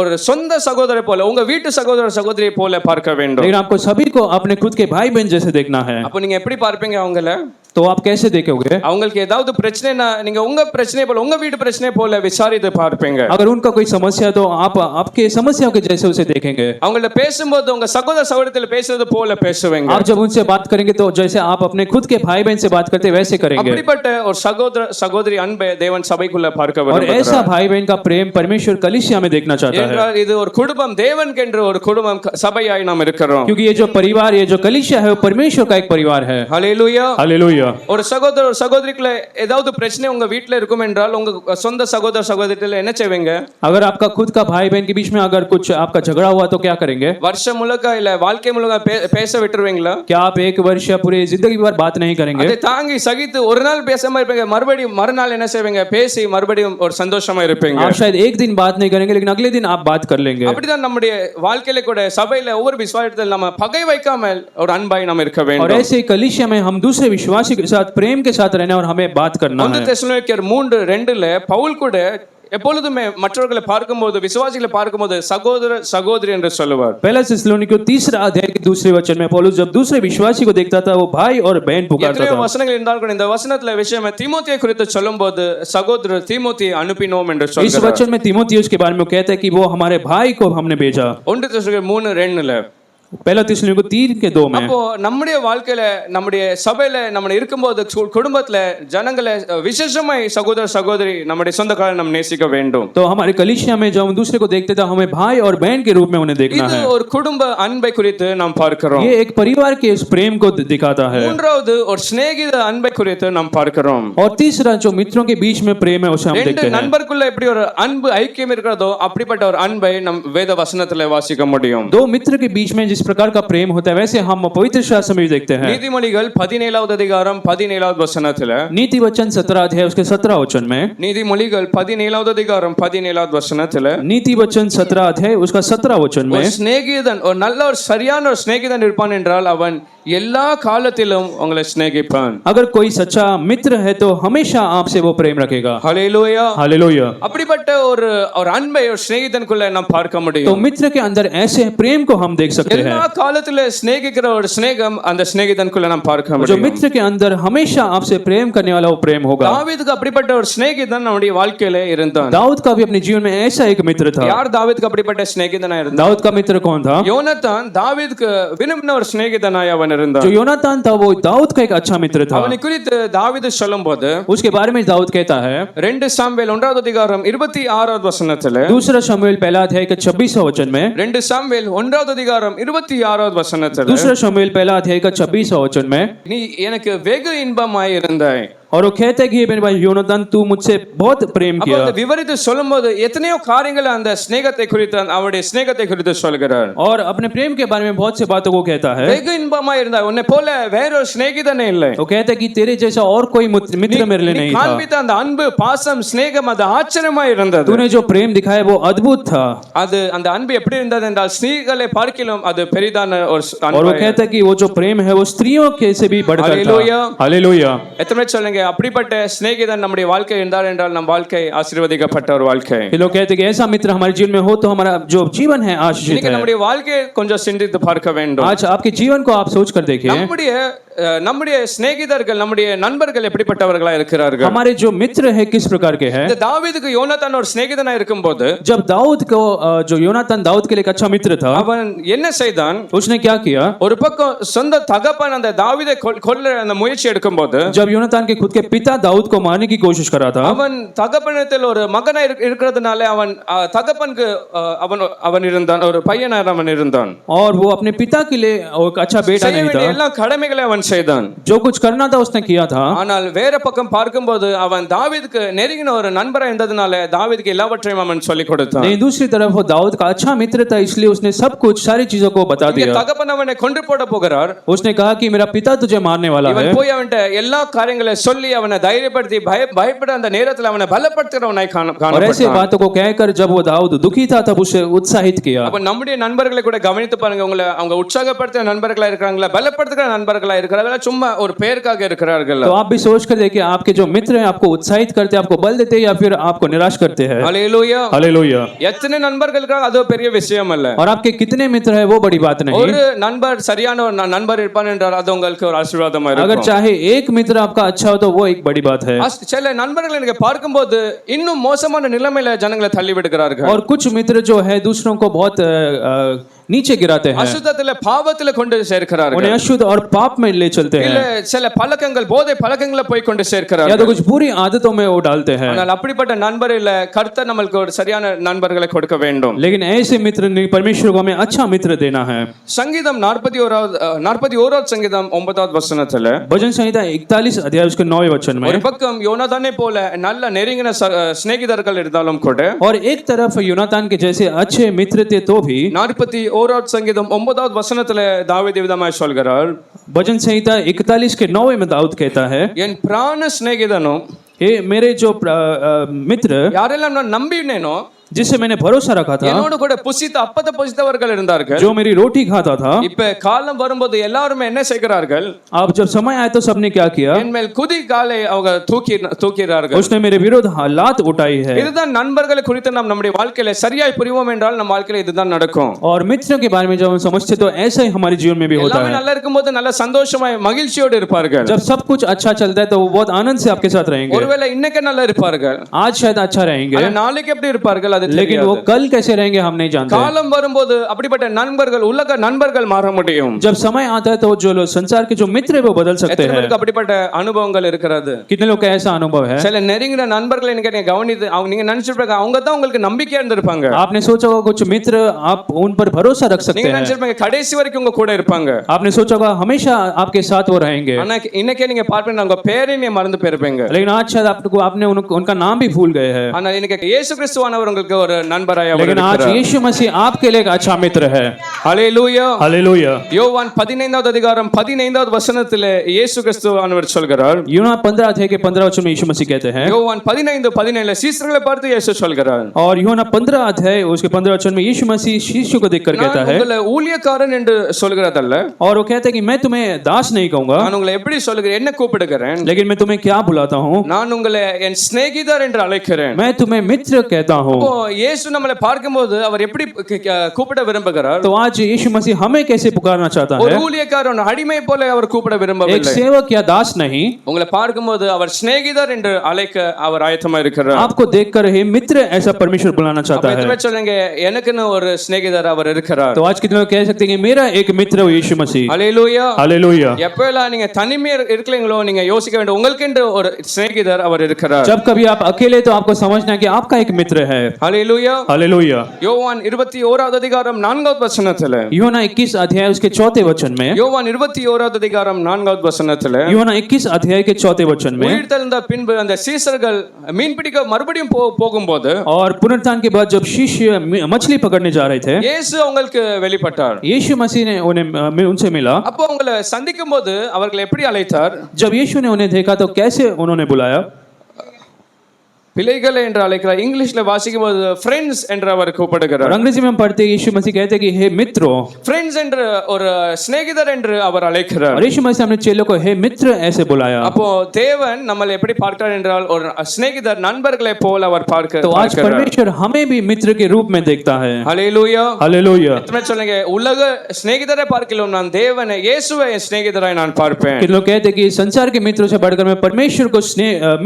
ஒரு சொந்த சகோதரை போல உங்க வீட்டு சகோதர சகோதரியை போல பார்க்க வேண்டும். लेकिन आपको सभी को अपने खुद के भाई बहन जैसे देखना है. அப்ப நீங்க எப்படி பார்ப்பீங்க அவங்கள? तो आप कैसे देखोगे? அவங்களுக்கு ஏதாவது பிரச்சனைனா நீங்க உங்க பிரச்சனை போல உங்க வீட்டு பிரச்சனை போல விசாரித்து பார்ப்பீங்க. अगर उनका कोई समस्या तो आप आपके समस्याओं के जैसे उसे देखेंगे. அவங்கள பேசும்போது உங்க சகோதர சகோதரிகள் பேசுறது போல பேசுவீங்க. आप जब उनसे बात करेंगे तो जैसे आप अपने खुद के भाई बहन से बात करते वैसे करेंगे. அப்படிப்பட்ட ஒரு சகோதர சகோதரி அன்பை தேவன் சபைக்குள்ள பார்க்க और விரும்புகிறார். ऐसा भाई बहन का प्रेम परमेश्वर कलीसिया में देखना चाहता है. என்றால் இது ஒரு குடும்பம் தேவனுக்கென்று ஒரு குடும்பம் சபையாய் நாம் இருக்கிறோம். क्योंकि ये जो परिवार ये जो कलीसिया है वो परमेश्वर का एक परिवार है. हालेलुया. हालेलुया. ஒரு சகோதர ஒரு சகோதரிக்குள்ள ஏதாவது பிரச்சனை உங்க வீட்ல இருக்கும் என்றால் உங்க சொந்த சகோதர சகோதரிகள் என்ன செய்வீங்க? अगर आपका खुद का भाई बहन के बीच में अगर कुछ आपका झगड़ा हुआ तो क्या करेंगे? வருஷம் முழுக்க இல்ல வாழ்க்கை முழுக்க பேச விட்டுருவீங்களா? क्या आप एक वर्ष या पूरी जिंदगी भर बात नहीं करेंगे? அதை தாங்கி சகித்து ஒரு நாள் பேசாம இருப்பீங்க மறுபடியும் மறுநாள் என்ன செய்வீங்க? பேசி மறுபடியும் ஒரு சந்தோஷமா இருப்பீங்க. आप शायद एक दिन बात नहीं करेंगे लेकिन अगले दिन आप बात कर लेंगे. அப்படிதான் நம்முடைய வாழ்க்கையில கூட சபையில ஒவ்வொரு விசுவாசத்தில் நம்ம பகை வைக்காமல் ஒரு அன்பாய் நாம் இருக்க और வேண்டும். ऐसे ही कलीसिया में हम दूसरे विश्वासी के साथ प्रेम के साथ रहना और हमें बात करना है. 1 தெசலோனிக்கேயர் 3:2 பவுல் கூட எப்பொழுதுமே மற்றவர்களை பார்க்கும்போது விசுவாசிகளை பார்க்கும்போது சகோதர சகோதரி என்று சொல்லுவார். पहला थिस्सलुनीकियों 3 अध्याय के दूसरे वचन में पौलुस जब दूसरे विश्वासी को देखता था वो भाई और बहन पुकारता எத்தனையோ था. வசனங்கள் இருந்தாலும் கூட இந்த வசனத்துல விஷயம் தீமோத்தேயை குறித்து சொல்லும்போது சகோதரர் தீமோத்தேயை அனுப்பினோம் என்று इस சொல்கிறார். वचन में तीमुथियुस के बारे में वो कहता है कि वो हमारे भाई को हमने भेजा. 1 தெசலோனிக்கேயர் 3:2 पहला थिस्सलुनीकियों 3:2 में. அப்போ நம்முடைய வாழ்க்கையில நம்முடைய சபையில நம்ம இருக்கும்போது குடும்பத்துல ஜனங்களை விசேஷமாய் சகோதர சகோதரி நம்முடைய சொந்தக்காரரை நம்ம நேசிக்க வேண்டும். तो हमारे कलीसिया में जब हम दूसरे को देखते थे हमें भाई और बहन के रूप में उन्हें देखना இது है. ஒரு குடும்ப அன்பை குறித்து நாம் பார்க்கிறோம். ये एक परिवार के इस प्रेम को दिखाता है. மூன்றாவது ஒரு சிநேகித அன்பை குறித்து நாம் பார்க்கிறோம். और तीसरा जो मित्रों के बीच में प्रेम है उसे हम ரெண்டு देखते हैं. நண்பருக்குள்ள எப்படி ஒரு அன்பு ஐக்கியம் இருக்கிறதோ அப்படிப்பட்ட ஒரு அன்பை நம் வேத வசனத்துல வாசிக்க முடியும். दो मित्र के बीच में जिस प्रकार का प्रेम होता है वैसे हम पवित्र शास्त्र में भी देखते हैं। நீதிமொழிகள் 17வது அதிகாரம் 17வது வசனத்துல नीति वचन 17 अध्याय उसके 17 वचन में, நீதிமொழிகள் 17வது அதிகாரம் 17வது வசனத்துல नीति वचन 17 अध्याय उसका 17 वचन में, ஒரு சிநேகிதன் ஒரு நல்ல ஒரு சரியான ஒரு சிநேகிதன் இருப்பான் என்றால் அவன் எல்லா காலத்திலும் உங்களை சிநேகிப்பான். अगर कोई सच्चा मित्र है तो हमेशा आपसे वो प्रेम रखेगा। ஹல்லேலூயா. हालेलुया। அப்படிப்பட்ட ஒரு ஒரு அன்பை ஒரு சிநேகிதனுக்குள்ள நாம் பார்க்க तो முடியும். मित्र के अंदर ऐसे प्रेम को हम देख सकते எல்லா हैं। காலத்துல சிநேகிக்கிற ஒரு சிநேகம் அந்த சிநேகிதனுக்குள்ள நாம் பார்க்க जो முடியும். मित्र के अंदर हमेशा आपसे प्रेम करने वाला वो प्रेम होगा। தாவீதுக்கு அப்படிப்பட்ட ஒரு சிநேகிதன் நம்முடைய வாழ்க்கையில இருந்தான். दाऊद का भी अपने जीवन में ऐसा एक मित्र था। யார் தாவீதுக்கு அப்படிப்பட்ட சிநேகிதனா இருந்தான்? दाऊद का मित्र कौन था? யோனத்தான் தாவீதுக்கு விரும்பின ஒரு சிநேகிதனாய் அவன் जो இருந்தான். योनातान था वो दाऊद का एक अच्छा मित्र था। அவனை குறித்து தாவீது சொல்லும்போது उसके बारे में दाऊद कहता है 2 சாமுவேல் 1வது அதிகாரம் 26வது வசனத்துல, दूसरा शमूएल पहला अध्याय के 26वां वचन में, 2 சாமுவேல் 1வது அதிகாரம் 26வது வசனத்துல, दूसरा शमूएल पहला अध्याय का 26वां वचन में, நீ எனக்கு வெகு இன்பமாய் இருந்தாய். और वो कहता है कि मेरे भाई योनातान तू मुझसे बहुत प्रेम அப்ப किया। அந்த விவரித்து சொல்லும்போது எத்தனையோ காரியங்களை அந்த சிநேகத்தை குறித்து அவருடைய சிநேகத்தை குறித்து சொல்கிறார். और अपने प्रेम के बारे में बहुत से बातों को कहता है। வெகு இன்பமாய் இருந்தாய், உன்னை போல வேறொரு சிநேகிதனே இல்லை. वो कहता है कि तेरे जैसा और कोई मित्र मेरे लिए நீ नहीं था। காண்பித்த அந்த அன்பு பாசம் சிநேகம் அது ஆச்சரியமாய் இருந்தது. तूने जो प्रेम दिखाया वो अद्भुत था। அது அந்த அன்பு எப்படி இருந்தது என்றால் ஸ்திரீகளை பார்க்கிலும் அது பெரிதான ஒரு और वो அன்பு. कहता है कि वो जो प्रेम है वो स्त्रियों के से भी बढ़कर हालेलुया। था। हालेलुया। எத்தனை பேர் சொல்லுங்க அப்படிப்பட்ட சிநேகிதன் நம்முடைய வாழ்க்கை இருந்தால் என்றால் நம் வாழ்க்கை ஆசீர்வதிக்கப்பட்ட ஒரு வாழ்க்கை. ये लोग कहते हैं कि ऐसा मित्र हमारे जीवन में हो तो हमारा जो जीवन है आशीषित இன்னைக்கு है। நம்முடைய வாழ்க்கையை கொஞ்சம் சிந்தித்து பார்க்க வேண்டும். आज आपके जीवन को आप सोच कर देखिए, நம்முடைய சிநேகிதர்கள் நம்முடைய நண்பர்கள் எப்படிப்பட்டவர்களா இருக்கிறார்கள். हमारे जो मित्र है किस प्रकार के हैं। இந்த தாவீதுக்கு யோனத்தான் ஒரு சிநேகிதனா இருக்கும்போது जब दाऊद को जो योनातान दाऊद के लिए एक अच्छा मित्र था, அவன் என்ன செய்தான்? उसने क्या किया? ஒரு பக்கம் சொந்த தகப்பன் அந்த தாவீதை கொல்ல அந்த முயற்சி எடுக்கும்போது जब योनातान के खुद के पिता दाऊद को मारने की कोशिश करा था, அவன் தகப்பனத்தில் ஒரு மகனா இருக்கிறதுனால அவன் தகப்பனுக்கு அவன் இருந்தான், ஒரு பையனா அவன் இருந்தான். और वो अपने पिता के लिए एक अच्छा बेटा नहीं था। எல்லா கடமைகளை அவன் செய்தான். जो कुछ करना था उसने किया था। ஆனால் வேற பக்கம் பார்க்கும்போது அவன் தாவீதுக்கு நெருங்கின ஒரு நண்பரா இருந்ததுனால தாவீதுக்கு எல்லாவற்றையும் அவன் சொல்லிக் கொடுத்தான். नहीं, दूसरी तरफ वो दाऊद का अच्छा मित्र था इसलिए उसने सब कुछ सारी चीजों को बता दिया। தகப்பன் அவனை கொன்று போட போகிறார். उसने कहा कि मेरा पिता तुझे मारने वाला है। இவன் போய் அவன்கிட்ட எல்லா காரியங்களை சொல்லி அவனை தைரியப்படுத்தி பயப்பட அந்த நேரத்தில் அவனை பலப்படுத்துகிறவனாய் और ऐसे காணப்பட்டான். बातों को कहकर जब वो दाऊद दुखी था तब उसे उत्साहित किया। அப்ப நம்முடைய நண்பர்களை கூட கவனித்து பாருங்க. உங்களை அவங்க உற்சாகப்படுத்துற நண்பர்களா இருக்கிறாங்களா, பலப்படுத்துகிற நண்பர்களா இருக்கிறாங்களா, சும்மா ஒரு பெயருக்காக இருக்கிறார்கள்? तो आप भी सोच कर देखिए आपके जो मित्र हैं आपको उत्साहित करते हैं, आपको बल देते हैं या फिर आपको निराश करते हैं। ஹல்லேலூயா. हालेलुया। எத்தனை நண்பர்கள் இருக்காங்க அது பெரிய விஷயம் அல்ல. और आपके कितने मित्र हैं वो बड़ी बात नहीं। ஒரு நண்பர் சரியான ஒரு நண்பர் இருப்பான் என்றால் அது உங்களுக்கு ஒரு ஆசீர்வாதமா अगर இருக்கும். चाहे एक मित्र आपका अच्छा हो तो वो एक बड़ी बात है। சில நண்பர்கள் எனக்கு பார்க்கும்போது இன்னும் மோசமான நிலைமையில ஜனங்களை தள்ளி விடுகிறார்கள். और कुछ मित्र जो है दूसरों को बहुत नीचे गिराते हैं, அசுத்தத்திலே பாவத்திலே கொண்டு சேர்க்கிறார்கள். उन्हें अशुद्ध और पाप में ले चलते இல்ல हैं சில பழக்கங்கள் போதை பழக்கங்களை போய் கொண்டு या சேர்க்கிறார்கள். तो कुछ बुरी आदतों में वो डालते हैं। ஆனால் அப்படிப்பட்ட நண்பர் இல்ல, கர்த்தர் நமக்கு ஒரு சரியான நண்பர்களை கொடுக்க வேண்டும். लेकिन ऐसे मित्र नहीं, परमेश्वर को हमें अच्छा मित्र देना है। சங்கீதம் 41வது சங்கீதம் 9வது வசனத்துல भजन संहिता 41 अध्याय उसके 9वें वचन में, ஒரு பக்கம் யோனாதானை போல நல்ல நெருங்கின சிநேகிதர்கள் இருந்தாலும் கூட और एक तरफ योनातान के जैसे अच्छे मित्र थे तो भी 41வது சங்கீதம் 9வது வசனத்துல தாவீது விதமாய் சொல்கிறார், भजन संहिता 41 के 9वें में दाऊद कहता है, என் பிராண சிநேகிதனும் हे मेरे जो मित्र யாரெல்லாம் நான் நம்பினேனோ जिससे मैंने भरोसा रखा था, என்னோட கூட புசித்த அப்பத்தை புசித்தவர்கள் இருந்தார்கள். जो मेरी रोटी खाता था, இப்ப காலம் வரும்போது எல்லாரும் என்ன செய்கிறார்கள்? अब जब समय आया तो सबने क्या किया? என் மேல் குதி காலை அவங்க தூக்கிறார்கள். उसने मेरे विरुद्ध हालात उठाई है। இதுதான் நண்பர்களை குறித்து நாம் நம்முடைய வாழ்க்கையில சரியாய் புரிவோம் என்றால் நம்ம வாழ்க்கையில இதுதான் நடக்கும். और मित्रों के बारे में जब हम समझते तो ऐसा ही हमारे जीवन में भी होता எல்லாமே है। நல்லா இருக்கும்போது நல்ல சந்தோஷமாய் மகிழ்ச்சியோடு இருப்பார்கள். जब सब कुछ अच्छा चलता है तो वो बहुत आनंद से आपके साथ रहेंगे। ஒருவேளை இன்னைக்கு நல்லா இருப்பார்கள், आज शायद अच्छा रहेंगे, ஆனா நாளைக்கு எப்படி இருப்பார்கள் அது लेकिन தெரியாது. वो कल कैसे रहेंगे हम नहीं जानते। காலம் வரும்போது அப்படிப்பட்ட நண்பர்கள் உலக நண்பர்கள் மாற முடியும். जब समय आता है तो जो लोग संसार के जो मित्र है वो बदल सकते எத்தனை हैं। பேருக்கு அப்படிப்பட்ட அனுபவங்கள் இருக்கிறது? कितने लोग का ऐसा अनुभव है? சில நெருங்கின நண்பர்களை நீங்க கவனித்து நீங்க நினைச்சிருப்பாங்க அவங்க தான் உங்களுக்கு நம்பிக்கையா இருந்திருப்பாங்க. आपने सोचा होगा कुछ मित्र आप उन पर भरोसा रख सकते நீங்க हैं, நினைச்சிருப்பாங்க கடைசி வரைக்கும் உங்க கூட இருப்பாங்க. आपने सोचा होगा हमेशा आपके साथ वो रहेंगे, ஆனா இன்னைக்கே நீங்க பார்ப்பீங்க உங்க பேரையும் மறந்து போயிருப்பீங்க. लेकिन आज शायद आपको आपने उनका नाम भी भूल गए हैं। ஆனா இன்னைக்கு இயேசு கிறிஸ்துவானவர் உங்களுக்கு உங்களுக்கு ஒரு நண்பராய் அவர் लेकिन आज இருக்கிறார். यीशु मसीह आपके लिए एक अच्छा मित्र है। ஹல்லேலூயா. हालेलुया। யோவான் 15வது அதிகாரம் 15வது வசனத்திலே இயேசு கிறிஸ்துவானவர் சொல்கிறார். यूहन्ना 15 अध्याय के 15 वचन में यीशु मसीह कहते हैं, யோவான் 15:17 சீசர்களை பார்த்து இயேசு சொல்கிறார், और यूहन्ना 15 अध्याय उसके 15 वचन में यीशु मसीह शिष्यों को देखकर कहता நான் है, உங்களை ஊழியக்காரன் என்று சொல்கிறதல்ல, और वो कहता है कि मैं तुम्हें दास नहीं कहूंगा, நான் உங்களை எப்படி சொல்கிறேன், என்ன கூப்பிடுகிறேன், लेकिन मैं तुम्हें क्या बुलाता हूँ, நான் உங்களை என் சிநேகிதர் என்று அழைக்கிறேன். मैं तुम्हें मित्र कहता हूँ। அப்போ இயேசு நம்மளை பார்க்கும்போது அவர் எப்படி கூப்பிட விரும்புகிறார்? तो आज यीशु मसीह हमें कैसे पुकारना चाहता ஒரு है? ஊழியக்காரன் அடிமை போல அவர் கூப்பிட एक விரும்பவில்லை. सेवक या दास नहीं, உங்களை பார்க்கும்போது அவர் சிநேகிதர் என்று அழைக்க அவர் ஆயத்தமா இருக்கிறார். आपको देखकर हे मित्र ऐसा परमेश्वर बुलाना चाहता है। எத்தனை சொல்லுங்க, எனக்குன்னு ஒரு சிநேகிதர் அவர் இருக்கிறார். तो आज कितने लोग कह सकते हैं कि मेरा एक मित्र है यीशु मसीह। ஹல்லேலூயா. हालेलुया। எப்பெல்லாம் நீங்க தனிமையா இருக்கீங்களோ நீங்க யோசிக்க வேண்டும், உங்களுக்கென்று ஒரு சிநேகிதர் அவர் இருக்கிறார். जब कभी आप अकेले तो आपको समझना है कि आपका एक मित्र है। ஹல்லேலூயா. हालेलुया। யோவான் 21வது அதிகாரம் 4வது வசனத்திலே, यूहन्ना 21 अध्याय उसके 4 वचन में, யோவான் 21வது அதிகாரம் 4வது வசனத்திலே, यूहन्ना 21 अध्याय के 4 वचन में, உயிர்த்தெழுந்த பின்பு அந்த சீசர்கள் மீன் பிடிக்க மறுபடியும் போகும்போது और पुनरुत्थान के बाद जब शिष्य मछली पकड़ने जा रहे थे, இயேசு அவங்களுக்கு வெளிப்பட்டார். यीशु मसीह ने उन्हें उनसे मिला। அப்போ அவங்களை சந்திக்கும் போது அவர்களை எப்படி அழைத்தார்? जब यीशु ने उन्हें देखा तो कैसे उन्होंने बुलाया? பிள்ளைகள் என்று அழைக்கிறார். இங்கிலீஷ்ல வாசிக்கும் போது ஃப்ரெண்ட்ஸ் என்று அவர் கூப்பிடுகிறார். और अंग्रेजी में हम पढ़ते हैं यीशु मसीह कहते हैं कि हे मित्रों, ஃப்ரெண்ட்ஸ் என்று ஒரு சிநேகிதர் என்று அவர் அழைக்கிறார். और यीशु मसीह हमने चेलों को हे मित्र ऐसे बुलाया। அப்போ தேவன் நம்மளை எப்படி பார்க்கிறார் என்றால் ஒரு சிநேகிதர் நண்பர்களை போல அவர் तो आज परमेश्वर हमें भी मित्र के रूप में देखता है। ஹல்லேலூயா. हालेलुया। எத்தனை சொல்லுங்க, உலக சிநேகிதரை பார்க்கலாம் நான் தேவனை இயேசுவை என் சிநேகிதராய் நான் பார்ப்பேன். कितने लोग कहते हैं कि संसार के मित्रों से बढ़कर मैं परमेश्वर को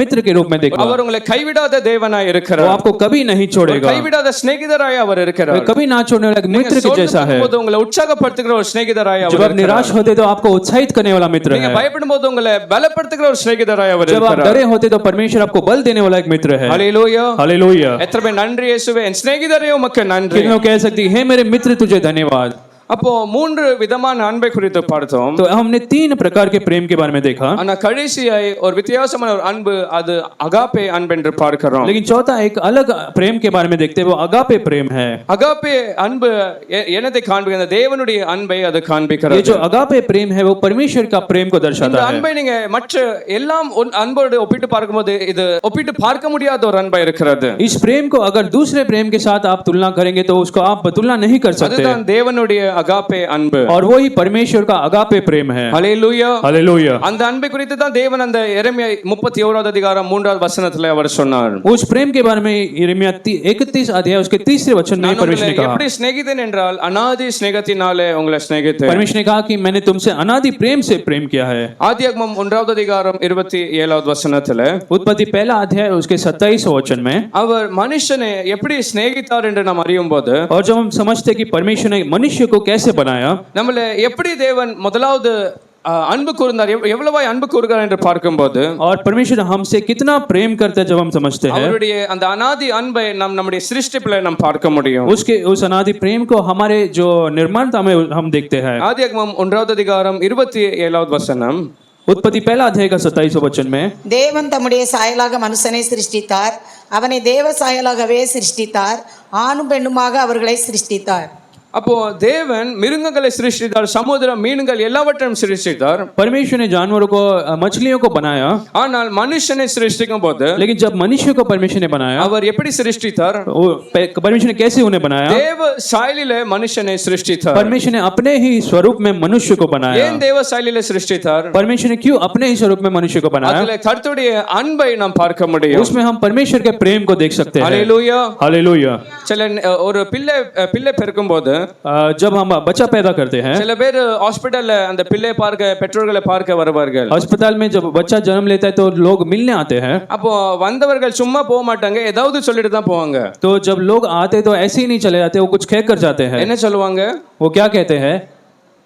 मित्र के रूप में देखूंगा। அவர் உங்களை கைவிடாத தேவனாய் वो இருக்கிறார். आपको कभी नहीं छोड़ेगा, கைவிடாத சிநேகிதராய் அவர் वो இருக்கிறார். कभी ना छोड़ने वाला एक मित्र के जैसा है। போது உங்களை உற்சாகப்படுத்துகிற ஒரு சிநேகிதராய் அவர் जब आप இருக்கிறார். निराश होते तो आपको उत्साहित करने वाला मित्र நீங்க है। பயப்படும் போது உங்களை பலப்படுத்துகிற ஒரு சிநேகிதராய் அவர் जब आप இருக்கிறார். डरे होते तो परमेश्वर आपको बल देने वाला एक मित्र है। ஹல்லேலூயா. हालेलुया। எத்தனை பேர் நன்றி இயேசுவே என் சிநேகிதரே உமக்கு நன்றி. कितने लोग कह सकते हैं हे मेरे मित्र तुझे धन्यवाद। அப்போ மூன்று விதமான அன்பை குறித்து பார்த்தோம். तो हमने 3 प्रकार के प्रेम के बारे में देखा, ஆனா கடைசியாய் ஒரு வித்தியாசமான ஒரு அன்பு, அது அகாப்பே அன்பு என்று பார்க்கிறோம். लेकिन चौथा एक अलग प्रेम के बारे में देखते हैं, वो अगापे प्रेम है। அகாப்பே அன்பு என்னதை காண்பிக்கிறது? தேவனுடைய அன்பை அது ये காண்பிக்கிறது. जो अगापे प्रेम है वो परमेश्वर का प्रेम को இந்த दर्शाता है। அன்பை நீங்க மற்ற எல்லாம் அன்போடு ஒப்பிட்டு பார்க்கும்போது இது ஒப்பிட்டு பார்க்க முடியாத ஒரு அன்பா இருக்கிறது. इस प्रेम को अगर दूसरे प्रेम के साथ आप तुलना करेंगे तो उसको आप तुलना नहीं कर सकते, அதுதான் தேவனுடைய அகாப்பே அன்பு. और वही परमेश्वर का अगापे प्रेम है। ஹல்லேலூயா. हालेलुया। அந்த அன்பை குறித்து தான் தேவன் அந்த எரேமியா 31வது அதிகாரம் 3வது வசனத்திலே அவர் சொன்னார். उस प्रेम के बारे में यिर्मयाह 31 अध्याय उसके 3 वचन में परमेश्वर ने कहा, எப்படி சிநேகிதன் என்றால் அநாதி சிநேகத்தினாலே உங்களை சிநேகித்தேன். परमेश्वर ने कहा कि मैंने तुमसे अनादि प्रेम से प्रेम किया है। ஆதியாகமம் 1வது அதிகாரம் 27வது வசனத்திலே उत्पत्ति 1 अध्याय उसके 27 वचन में, அவர் மனுஷனை எப்படி சிநேகித்தார் என்று நாம் அறியும் போது, और जब हम समझते हैं कि परमेश्वर ने मनुष्य को कैसे बनाया, நம்மள எப்படி தேவன் முதலாவது அன்பு கூர்ந்தார், எவ்வளவாய் அன்பு கூறுகிறார் என்று பார்க்கும்போது, और परमेश्वर हमसे कितना प्रेम करता है जब हम समझते हैं, அவருடைய அந்த அநாதி அன்பை நம்முடைய சிருஷ்டிப்பிலே நாம் பார்க்க முடியும். उसके उस अनादि प्रेम को हमारे जो निर्माणता में हम देखते हैं। ஆதியாகமம் 1வது அதிகாரம் 27வது வசனம், उत्पत्ति 1 अध्याय का 27 वचन में, தேவன் தம்முடைய சாயலாக மனுஷனை சிருஷ்டித்தார், அவனை தேவ சாயலாகவே சிருஷ்டித்தார், ஆணும் பெண்ணுமாக அவர்களை சிருஷ்டித்தார். அப்போ தேவன் மிருகங்களை சிருஷ்டித்தார், சமுத்திரம் மீன்கள் எல்லாவற்றையும் சிருஷ்டித்தார். परमेश्वर ने जानवरों को मछलियों को बनाया, ஆனால் மனுஷனை சிருஷ்டிக்கும் போது लेकिन जब मनुष्य को परमेश्वर ने बनाया, அவர் எப்படி சிருஷ்டித்தார்? परमेश्वर ने कैसे उन्हें बनाया? தேவ சாயலிலே மனுஷனை சிருஷ்டித்தார். परमेश्वर ने अपने ही स्वरूप में मनुष्य को बनाया। ஏன் தேவ சாயலிலே சிருஷ்டித்தார்? परमेश्वर ने क्यों अपने ही स्वरूप में मनुष्य को बनाया? அதுல கர்த்தருடைய அன்பை நாம் பார்க்க முடியும். उसमें हम परमेश्वर के प्रेम को देख सकते हैं। ஹல்லேலூயா. हालेलुया। சில ஒரு பிள்ளை பிறக்கும்போது जब हम बच्चा पैदा करते हैं, சில பேர் ஹாஸ்பிடல்ல அந்த பிள்ளை பார்க்க பெற்றோர்களை பார்க்க வருவார்கள். अस्पताल में जब बच्चा जन्म लेता है तो लोग मिलने आते हैं। அப்போ வந்தவர்கள் சும்மா போக மாட்டாங்க, ஏதாவது சொல்லிட்டு தான் போவாங்க. तो जब लोग आते तो ऐसे ही नहीं चले जाते, वो कुछ कह कर जाते हैं। என்ன சொல்லுவாங்க? वो क्या कहते हैं?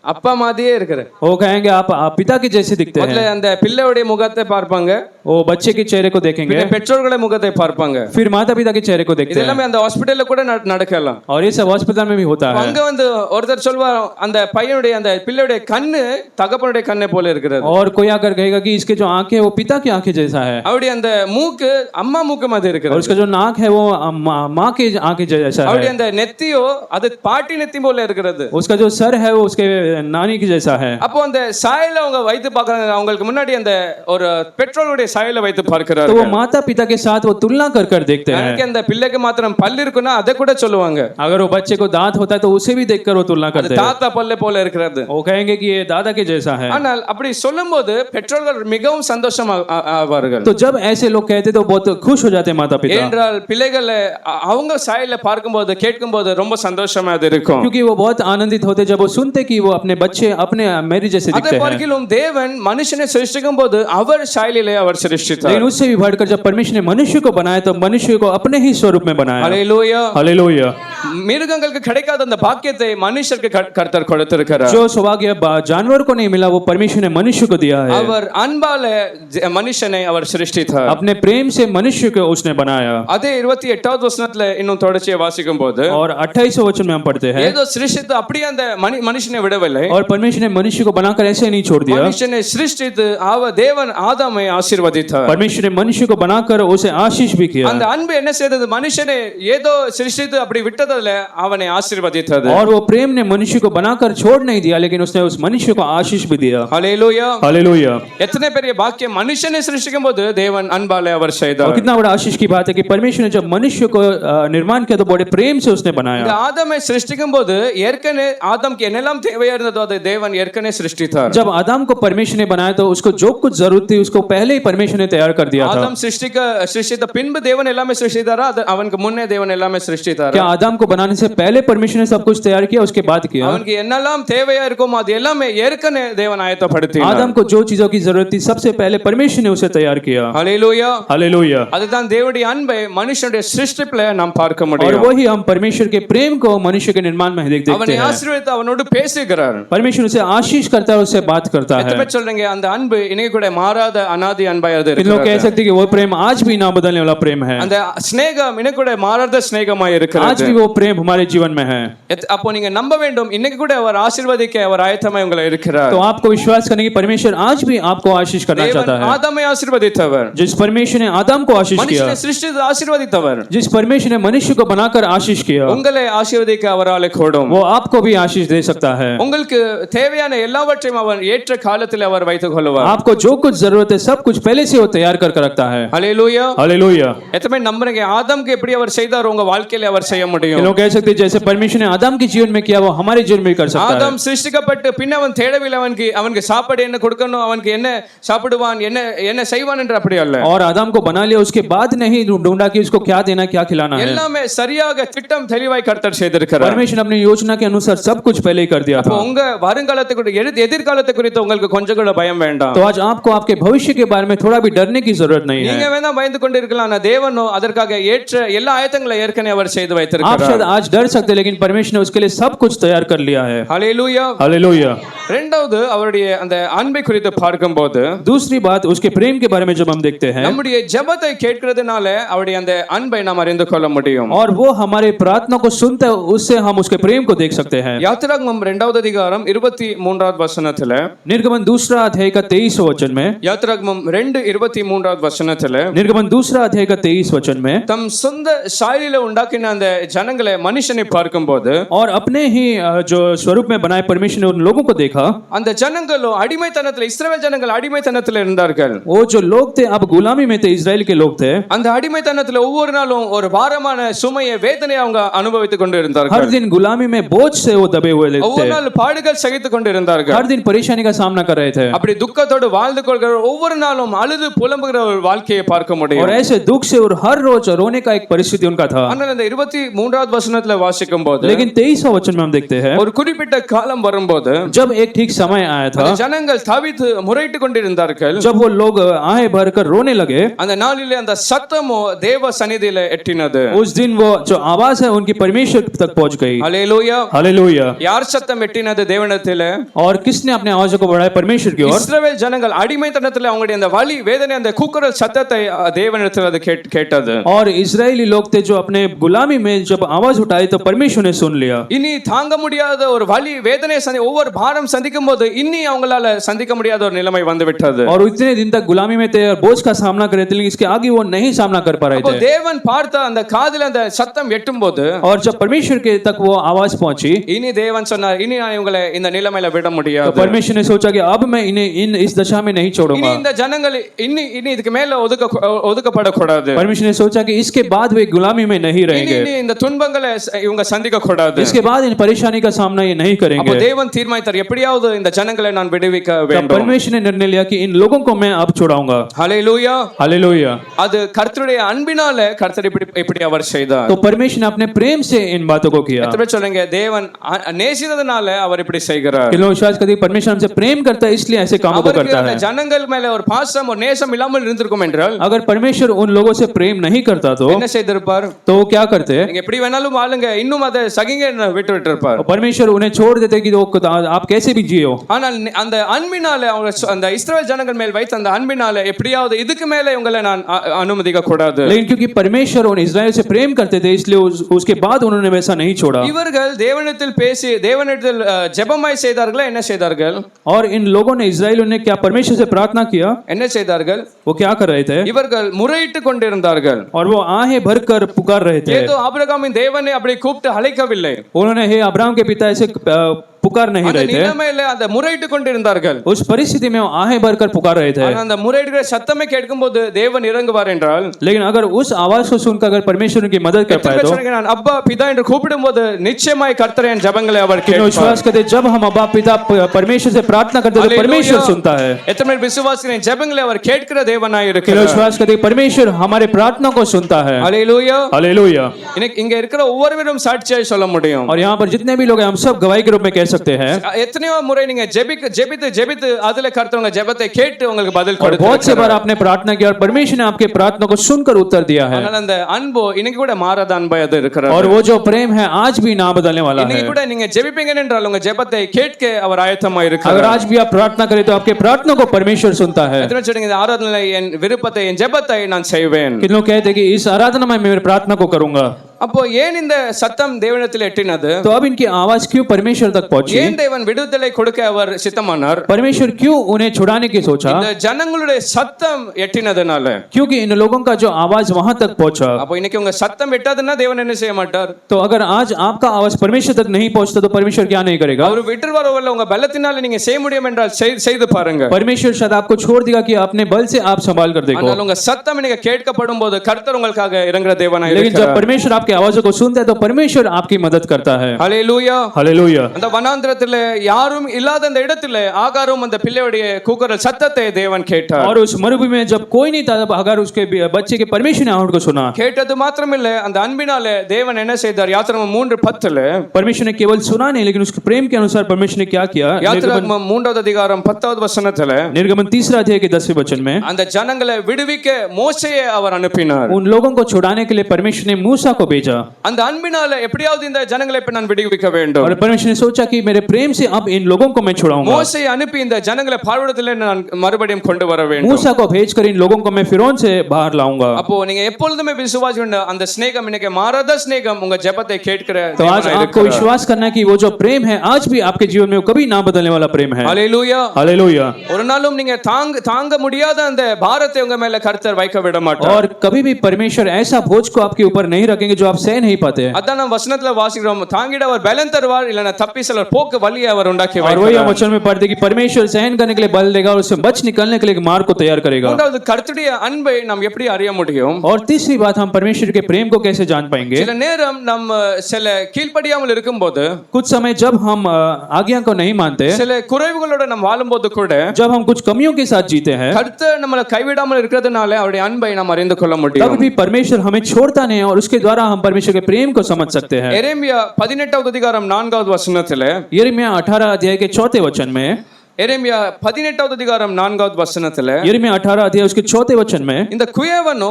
அப்பா மாதிரியே இருக்கிற. वो कहेंगे आप पिता के जैसे दिखते முதல்ல हैं। அந்த பிள்ளையுடைய முகத்தை பார்ப்பாங்க, वो बच्चे के चेहरे को देखेंगे, பின்ன பெற்றோர்களை முகத்தை பார்ப்பாங்க. फिर माता पिता के चेहरे को देखते இது हैं, எல்லாமே அந்த ஹாஸ்பிடல்ல கூட நடக்கலாம். और ये सब अस्पताल में भी होता है। அங்க வந்து ஒருத்தர் சொல்வார் அந்த பையனுடைய அந்த பிள்ளையுடைய கண்ணு தகப்பனுடைய கண்ணை போல இருக்கிறது. और कोई आकर कहेगा कि इसके जो आंखें वो पिता की आंखें जैसा है, அவருடைய அந்த மூக்கு அம்மா மூக்கு மாதிரி और இருக்கிறது. उसका जो नाक है वो माँ के आंखें जैसा அவருடைய है, அந்த நெத்தியோ அது பாட்டி நெத்தி போல இருக்கிறது. उसका जो सर है वो उसके नानी की जैसा है। அப்போ அந்த சாயலை அவங்க வைத்து பார்க்கறாங்க. அவங்களுக்கு முன்னாடி அந்த ஒரு பெற்றோருடைய சாயலை வைத்து तो वो பார்க்கிறார்கள். माता पिता के साथ वो तुलना कर कर देखते हैं। எனக்கு அந்த பிள்ளைக்கு மாத்திரம் பல்லு இருக்குன்னா அதை கூட சொல்லுவாங்க. अगर वो बच्चे को दांत होता है तो उसे भी देखकर वो तुलना அது करते हैं, தாத்தா பல்லு போல இருக்கிறது. वो कहेंगे कि ये दादा के जैसा है। ஆனால் அப்படி சொல்லும்போது பெற்றோர்கள் மிகவும் சந்தோஷம் ஆவார்கள். तो जब ऐसे लोग कहते तो बहुत खुश हो जाते माता पिता, ஏனென்றால் பிள்ளைகளை அவங்க சாயலை பார்க்கும்போது கேட்கும்போது ரொம்ப சந்தோஷமா அது இருக்கும். क्योंकि वो बहुत आनंदित होते जब वो सुनते कि वो अपने बच्चे अपने मेरी जैसे அதை दिखते हैं। பார்க்கிலும் தேவன் மனுஷனை சிருஷ்டிக்கும் போது அவர் சாயலிலே அவர் சிருஷ்டித்தார். लेकिन उससे भी बढ़कर जब परमेश्वर ने मनुष्य को बनाया तो मनुष्य को अपने ही स्वरूप में बनाया। ஹல்லேலூயா. हालेलूया। மிருகங்களுக்கு கிடைக்காத அந்த பாக்கியத்தை மனுஷருக்கு கர்த்தர் கொடுத்திருக்கிறார். जो सौभाग्य जानवर को नहीं मिला वो परमेश्वर ने मनुष्य को दिया है। அவர் அன்பால மனுஷனை அவர் சிருஷ்டித்தார். अपने प्रेम से मनुष्य को उसने बनाया। அதே 28வது வசனத்துல இன்னும் தொடர்ச்சியை வாசிக்கும் போது और 28वें वचन में हम पढ़ते हैं, ஏதோ சிருஷ்டித்து அப்படியே அந்த மனுஷனை விடவில்லை. और परमेश्वर ने मनुष्य को बनाकर ऐसे नहीं छोड़ दिया, மனுஷனை சிருஷ்டித்து தேவன் ஆதாமை ஆசீர்வதித்தார். परमेश्वर ने मनुष्य को बनाकर उसे आशीष भी किया। அந்த அன்பு என்ன செய்தது? மனுஷனை ஏதோ சிருஷ்டித்து அப்படி விட்டதில்ல, அவனை ஆசீர்வதித்தது. और वो प्रेम ने मनुष्य को बनाकर छोड़ नहीं दिया, लेकिन उसने उस मनुष्य को आशीष भी दिया। ஹல்லேலூயா. हालेलूया। எத்தனை பெரிய பாக்கியம்! மனுஷனை சிருஷ்டிக்கும் போது தேவன் அன்பாலே அவர் और செய்தார். कितना बड़ा आशीष की बात है कि परमेश्वर ने जब मनुष्य को निर्माण किया तो बड़े प्रेम से उसने இந்த बनाया। ஆதாமை சிருஷ்டிக்கும் போது ஏற்கனவே ஆதாம்க்கு என்னெல்லாம் தேவையா இருந்ததோ அதை தேவன் ஏற்கனவே சிருஷ்டித்தார். जब आदम को परमेश्वर ने बनाया तो उसको जो कुछ जरूरत थी उसको पहले ही परमेश्वर ने तैयार कर दिया था। ஆதாம் சிருஷ்டித்த பின்பு தேவன் எல்லாமே சிருஷ்டித்தாரா? அவனுக்கு முன்னே தேவன் எல்லாமே சிருஷ்டித்தாரா? क्या आदम को बनाने से पहले परमेश्वर ने सब कुछ तैयार किया उसके बाद किया? அவனுக்கு என்னெல்லாம் தேவையா இருக்குமோ அது எல்லாமே ஏற்கனவே தேவன் ஆயத்தப்படுத்தினார். आदम को जो चीजों की जरूरत थी सबसे पहले परमेश्वर ने उसे तैयार किया। ஹல்லேலூயா. हालेलूया। அதுதான் தேவனுடைய அன்பை மனுஷனுடைய சிருஷ்டிப்புல நாம் பார்க்க और முடியும். वही हम परमेश्वर के प्रेम को मनुष्य के निर्माण में देखते அவனை हैं। ஆசீர்வதித்து அவனோடு பேசுகிறார். परमेश्वर उसे आशीष करता है, उससे बात करता है। எத்தனை சொல்றீங்க அந்த அன்பு இன்னைக்கு கூட மாறாத அனாதி அன்பாக इन लोग कह सकते हैं कि वो प्रेम आज भी ना बदलने वाला प्रेम है, அந்த ஸ்நேகம் இன்னைக்கு கூட மாறாத ஸ்நேகமாய் आज இருக்கிறது. भी वो प्रेम हमारे जीवन में है। அப்போ நீங்க நம்ப வேண்டும், இன்னைக்கு கூட அவர் ஆசீர்வதிக்க அவர் ஆயத்தமாய் உங்களை இருக்கிறார். तो आपको विश्वास करने की परमेश्वर आज भी आपको आशीष करना தேவன் चाहता है। ஆதாமை ஆசீர்வதித்தவர், जिस परमेश्वर ने आदम को आशीष किया, மனுஷனை சிருஷ்டித்து ஆசீர்வதித்தவர், जिस परमेश्वर ने मनुष्य को बनाकर आशीष किया, உங்களை ஆசீர்வதிக்க அவராலே கூடும். वो आपको भी आशीष दे सकता है। உங்களுக்கு தேவையான எல்லாவற்றையும் அவர் ஏற்ற காலத்தில் அவர் வைத்துக் கொள்வார். आपको जो कुछ जरूरत है सब कुछ पहले से वो तैयार कर रखता है। ஹல்லேலூயா. हालेलूया। எத்தனை நம்புறீங்க ஆதாம்க்கு எப்படி அவர் செய்தார் உங்க வாழ்க்கையில அவர் செய்ய ये முடியும்? लोग कह सकते हैं जैसे परमेश्वर ने आदम के जीवन में किया वो हमारे जीवन में भी कर सकता है। ஆதாம் சிருஷ்டிக்கப்பட்டு பின்ன அவன் தேடவில்லை, அவனுக்கு சாப்பாடு என்ன கொடுக்கணும், அவனுக்கு என்ன சாப்பிடுவான், என்ன செய்வான் என்று அப்படி அல்ல. और आदम को बना लिया उसके बाद नहीं ढूंढा कि उसको क्या देना क्या खिलाना है। எல்லாமே சரியாக திட்டம் தெளிவாய் கர்த்தர் செய்திருக்கிறார். परमेश्वर ने अपनी योजना के अनुसार सब कुछ पहले ही कर दिया அப்போ था। உங்க வருங்காலத்தை குறித்து எதிர்காலத்தை குறித்து உங்களுக்கு கொஞ்சம் கூட பயம் வேண்டாம். तो आज आपको आपके भविष्य के बारे में थोड़ा भी डरने की जरूरत नहीं நீங்க है। வேணா பயந்து கொண்டு இருக்கலாம், ஆனா தேவனோ அதற்காக ஏற்ற எல்லா ஆயத்தங்களை ஏற்கனவே அவர் செய்து आप வைத்திருக்கிறார். शायद आज डर सकते हैं लेकिन परमेश्वर ने उसके लिए सब कुछ तैयार कर लिया है। ஹல்லேலூயா. हालेलूया। இரண்டாவது அவருடைய அந்த அன்பை குறித்து பார்க்கும்போது दूसरी बात उसके प्रेम के बारे में जब हम देखते हैं, நம்முடைய ஜெபத்தை கேட்கிறதுனால அவருடைய அந்த அன்பை நாம் அறிந்து கொள்ள முடியும். और वो हमारे प्रार्थना को सुनते हैं उससे हम उसके प्रेम को देख सकते हैं। யாத்திராகமம் 2வது அதிகாரம் 23வது வசனத்துல, निर्गमन दूसरा अध्याय का 23 वचन में, யாத்திராகமம் 2:23வது வசனத்துல निर्गमन दूसरा अध्याय का 23 वचन में, தம் சொந்த சாயலில உண்டாக்கின அந்த ஜனங்களை மனுஷனை பார்க்கும்போது और अपने ही जो स्वरूप में बनाए परमेश्वर ने उन लोगों को देखा, அந்த ஜனங்களோ அடிமைத்தனத்துல, இஸ்ரவேல் ஜனங்கள் அடிமைத்தனத்துல இருந்தார்கள். वो जो लोग थे अब गुलामी में थे, इजराइल के लोग थे। அந்த अடிமைத்தனத்துல ஒவ்வொரு நாளும் ஒரு பாரமான சுமையை, வேதனையை அவங்க அனுபவித்துக் கொண்டு हर இருந்தார்கள். दिन गुलामी में बोझ से वो दबे हुए ஒவ்வொரு थे, நாள் பாடுகள் சகித்துக் கொண்டு இருந்தார்கள். हर दिन परेशानी का सामना कर रहे थे, அப்படி துக்கத்தோடு வாழ்ந்து கொள்கிற ஒவ்வொரு நாளும் அழுது புலம்புகிற ஒரு வாழ்க்கையை பார்க்க और முடியும். ऐसे दुख से और हर रोज रोने का एक परिस्थिति उनका था। ஆனால் இந்த 23வது வசனத்துல வாசிக்கும் போது लेकिन 23वां वचन में हम देखते हैं, ஒரு குறிப்பிட்ட காலம் வரும்போது जब एक ठीक समय आया था அந்த ஜனங்கள் தவித்து முறையிட்டு கொண்டிருந்தார்கள். जब वो लोग आहे भरकर रोने लगे। அந்த நாளிலே அந்த சத்தமோ தேவ சந்நிதியிலே எட்டினது. उस दिन वो जो आवाज है उनकी परमेश्वर तक पहुंच गई। ஹல்லேலூயா. हालेलुया। யார் சத்தம் எட்டினது தேவனிடத்திலே? और किसने अपने आवाज को बढ़ाया? परमेश्वर की ओर। இஸ்ரவேல் ஜனங்கள் அடிமைத்தனத்திலே அவங்களுடைய அந்த வலி வேதனை அந்த கூக்குரல் சத்தத்தை தேவனிடத்தில் அது கேட்டது. और इजरायली लोग थे जो अपने गुलामी में जब आवाज उठाई तो परमेश्वर ने सुन लिया। இனி தாங்க முடியாத ஒரு வலி வேதனை ஒவ்வொரு பாரம் சந்திக்கும் போது இனி அவங்களால சந்திக்க முடியாத ஒரு நிலைமை வந்து விட்டது. और इतने दिन तक गुलामी में थे और बोझ का सामना कर रहे थे, लेकिन इसके आगे वो नहीं सामना कर पा रहे அப்போ थे। தேவன் பார்த்த அந்த காதில அந்த சத்தம் எட்டும்போது और जब परमेश्वर के तक वो आवाज पहुंची இனி தேவன் சொன்னார், இனி நான் இவங்களை இந்த நிலைமையில விட तो முடியாது. परमेश्वर ने सोचा कि अब मैं इन्हें इस दशा में नहीं இனி छोड़ूंगा। இந்த ஜனங்கள் இனி இதுக்கு மேல ஒதுக்கப்படக்கூடாது. परमेश्वर ने सोचा कि इसके बाद वे गुलामी में नहीं இனி रहेंगे, இனி இந்த துன்பங்களை இவங்க சந்திக்க கூடாது. इसके बाद इन परेशानी का सामना ये नहीं அப்போ करेंगे। தேவன் தீர்மானித்தார், எப்படியாவது இந்த ஜனங்களை நான் விடுவிக்க तब வேண்டும். परमेश्वर ने निर्णय लिया कि इन लोगों को मैं अब छुड़ाऊंगा। ஹல்லேலூயா. हालेलुया। அது கர்த்தருடைய அன்பினால கர்த்தர் இப்படி அவர் செய்தார். तो परमेश्वर ने अपने प्रेम से इन बातों को किया। எத்தனை பேர் சொல்றீங்க தேவன் நேசித்ததனால அவர் இப்படி செய்கிறார்? कि लोग विश्वास करते हैं परमेश्वर हमसे प्रेम करता है इसलिए ऐसे कामों को அவருக்கு करता அந்த है। ஜனங்கள் மேல ஒரு பாசம் ஒரு நேசம் இல்லாமல் இருந்திருக்கும் என்றால் अगर परमेश्वर उन लोगों से प्रेम नहीं करता तो என்ன செய்திருப்பார்? वो क्या करते? நீங்க எப்படி வேணாலும் ஆளுங்க, இன்னும் அதை சகிங்க விட்டு இருப்பார். परमेश्वर उन्हें छोड़ देते कि आप कैसे भी जियो। ஆனால் அந்த அன்பினால அவங்க அந்த இஸ்ரவேல் ஜனங்கள் மேல் வைத்த அந்த அன்பினால எப்படியாவது இதுக்கு மேல இவங்களை நான் அனுமதிக்க கூடாது. लेकिन क्योंकि परमेश्वर उन इस्राएल से प्रेम करते थे इसलिए उसके बाद उन्होंने वैसा नहीं छोड़ा। இவர்கள் தேவனிடத்தில் பேசி தேவனிடத்தில் ஜெபமாய் செய்தார்களா? என்ன செய்தார்கள்? और इन लोगों ने इस्राएलियों ने क्या परमेश्वर से प्रार्थना किया? என்ன செய்தார்கள்? वो क्या कर रहे थे? இவர்கள் முறையிட்டு கொண்டிருந்தார்கள். और वो आहें भरकर पुकार रहे थे। ஏதோ ஆபிரகாமின் தேவனை அப்படி கூப்பிட்டு அழைக்கவில்லை. उन्होंने हे अब्राहम के पिता ऐसे पुकार नहीं அந்த रहे थे, நிலைமையில அந்த முறையிட்டு கொண்டிருந்தார்கள். उस परिस्थिति में वो आहें भरकर पुकार रहे थे। ஆனா அந்த முறையிடுகிற சத்தமே கேட்கும்போது தேவன் இறங்குவார் என்றால், लेकिन अगर उस आवाज को सुनकर अगर परमेश्वर उनकी मदद कर पाए तो நான் அப்பா பிதா என்று கூப்பிடும்போது நிச்சயமாய் கர்த்தர் என் ஜெபங்களை அவர் कि கேட்பார். विश्वास करते जब हम अब्बा पिता परमेश्वर से प्रार्थना करते तो परमेश्वर सुनता है। எத்தனை பேர் விசுவாசிக்கிறேன் ஜெபங்களை அவர் கேட்கிற தேவனாய் कि இருக்கிறார்? विश्वास करते परमेश्वर हमारे प्रार्थना को सुनता है। ஹல்லேலூயா. हालेलुया। இங்க இருக்கிற ஒவ்வொருவரும் சாட்சியாய் சொல்ல முடியும். और यहाँ पर जितने भी लोग हैं हम सब गवाही के रूप में कह सकते हैं। எத்தனையோ முறை நீங்க ஜெபித்து அதுல கர்த்தர் உங்க ஜெபத்தை கேட்டு உங்களுக்கு பதில் और बहुत से बार आपने प्रार्थना की और परमेश्वर ने आपके प्रार्थना को सुनकर उत्तर दिया है। ஆனால் அந்த அன்பு இன்னைக்கு கூட மாறாத அன்பாய் அது இருக்கிறது. और वो जो प्रेम है आज भी ना बदलने वाला है। இன்னைக்கு கூட நீங்க ஜெபிப்பீங்க என்றால் உங்க ஜெபத்தை கேட்க அவர் ஆயத்தமாய் இருக்கிறார். अगर आज भी आप प्रार्थना करें तो आपके प्रार्थना को परमेश्वर सुनता है। எத்தனை சொல்றீங்க இந்த ஆராதனையில என் விருப்பத்தை என் ஜெபத்தை நான் செய்வேன்? कितने लोग कहते हैं कि इस आराधना में मैं मेरी प्रार्थना को करूंगा। அப்போ ஏன் இந்த சத்தம் தேவனிடத்தில் எட்டினது? तो अब इनकी आवाज क्यों परमेश्वर तक पहुंची? ஏன் தேவன் விடுதலை கொடுக்க அவர் சித்தமானார்? परमेश्वर क्यों उन्हें छुड़ाने की सोचा? இந்த ஜனங்களுடைய சத்தம் எட்டினதுனால. क्योंकि इन लोगों का जो आवाज वहां तक पहुंचा। அப்போ இன்னைக்கு உங்க சத்தம் எட்டாதுன்னா தேவன் என்ன செய்ய மாட்டார்? तो अगर आज आपका आवाज परमेश्वर तक नहीं पहुंचता तो परमेश्वर क्या नहीं करेगा? அவர் விட்டுருவாரோ உங்க பலத்தினால நீங்க செய்ய முடியும் என்றால் செய்து பாருங்க. परमेश्वर शायद आपको छोड़ देगा कि अपने बल से आप संभाल कर देखो। ஆனால் உங்க சத்தம் இன்னைக்கு கேட்கப்படும் போது கர்த்தர் உங்களுக்காக இறங்குற தேவனாய் लेकिन இருக்கிறார். जब परमेश्वर आपकी आवाजों को सुनता है तो परमेश्वर आपकी मदद करता है। ஹல்லேலூயா. हालेलुया। அந்த வனாந்திரத்திலே யாரும் இல்லாத அந்த இடத்திலே ஆகாரும் அந்த பிள்ளையுடைய கூக்குரல் சத்தத்தை தேவன் கேட்டார். और उस मरुभूमि में जब कोई नहीं था तब अगर उसके बच्चे के परमेश्वर ने आहट को सुना। கேட்டது மாத்திரமில்லை அந்த அன்பினாலே தேவன் என்ன செய்தார்? யாத்திராகமம் 3:10 परमेश्वर ने केवल सुना नहीं लेकिन उसके प्रेम के अनुसार परमेश्वर ने क्या किया? யாத்திராகமம் 3வது அதிகாரம் 10வது வசனத்திலே निर्गमन 3 अध्याय के 10वें वचन में அந்த ஜனங்களை விடுவிக்க மோசேயை அவர் அனுப்பினார். उन लोगों को छुड़ाने के लिए परमेश्वर ने मूसा को भेजा। அந்த அன்பினால எப்படியாவது இந்த ஜனங்களை இப்ப நான் விடுவிக்க வேண்டும். और परमेश्वर ने सोचा कि मेरे प्रेम से अब इन लोगों को मैं छुड़ाऊंगा। மோசேயை அனுப்பி இந்த ஜனங்களை பார்வோனிடத்திலே நான் மறுபடியும் கொண்டு வர வேண்டும். मूसा को भेजकर इन लोगों को मैं फिरौन से बाहर लाऊंगा। அப்போ நீங்க எப்பொழுதுமே விசுவாசி அந்த ஸ்நேகம் இன்னைக்கு மாறாத ஸ்நேகம் உங்க ஜெபத்தை கேட்கிற तो आज आपको विश्वास करना कि वो जो प्रेम है आज भी आपके जीवन में वो कभी ना बदलने वाला प्रेम है। ஹல்லேலூயா. हालेलुया। ஒரு நாளும் நீங்க தாங்க முடியாத அந்த பாரத்தை உங்க மேல கர்த்தர் வைக்க விட மாட்டார். और कभी भी परमेश्वर ऐसा बोझ को आपके ऊपर नहीं रखेंगे जो आप सह नहीं पाते हैं। அதான் நம்ம வசனத்துல வாசிக்கிறோம், தாங்கிட அவர் பலன் தருவார் இல்லனா தப்பி செல்வர் போக்கு வழியை அவர் உண்டாக்கி और वही हम வைக்கிறார். वचन में पढ़ते कि परमेश्वर सहन करने के लिए बल देगा और उससे बच निकलने के लिए एक मार्ग को तैयार करेगा। மூன்றாவது கர்த்தருடைய அன்பை நாம் எப்படி அறிய முடியும்? और तीसरी बात हम परमेश्वर के प्रेम को कैसे जान पाएंगे? சில நேரம் நம்ம சில கீழ்ப்படியாமல் இருக்கும்போது, कुछ समय जब हम आज्ञा को नहीं मानते, சில குறைவுகளோட நாம் வாழும்போது கூட जब हम कुछ कमियों के साथ जीते हैं, கர்த்தர் நம்மளை கைவிடாமல் இருக்கிறதுனால அவருடைய அன்பை நாம் அறிந்து கொள்ள तब முடியும். भी परमेश्वर हमें छोड़ता नहीं और उसके द्वारा हम परमेश्वर के प्रेम को समझ सकते हैं। எரேமியா 18வது அதிகாரம் 4வது வசனத்திலே यिर्मया 18 अध्याय के 4थे वचन में, எரேமியா 18வது அதிகாரம் 4வது வசனத்திலே यिर्मया 18 अध्याय उसके 4थे वचन में, இந்த குயவனோ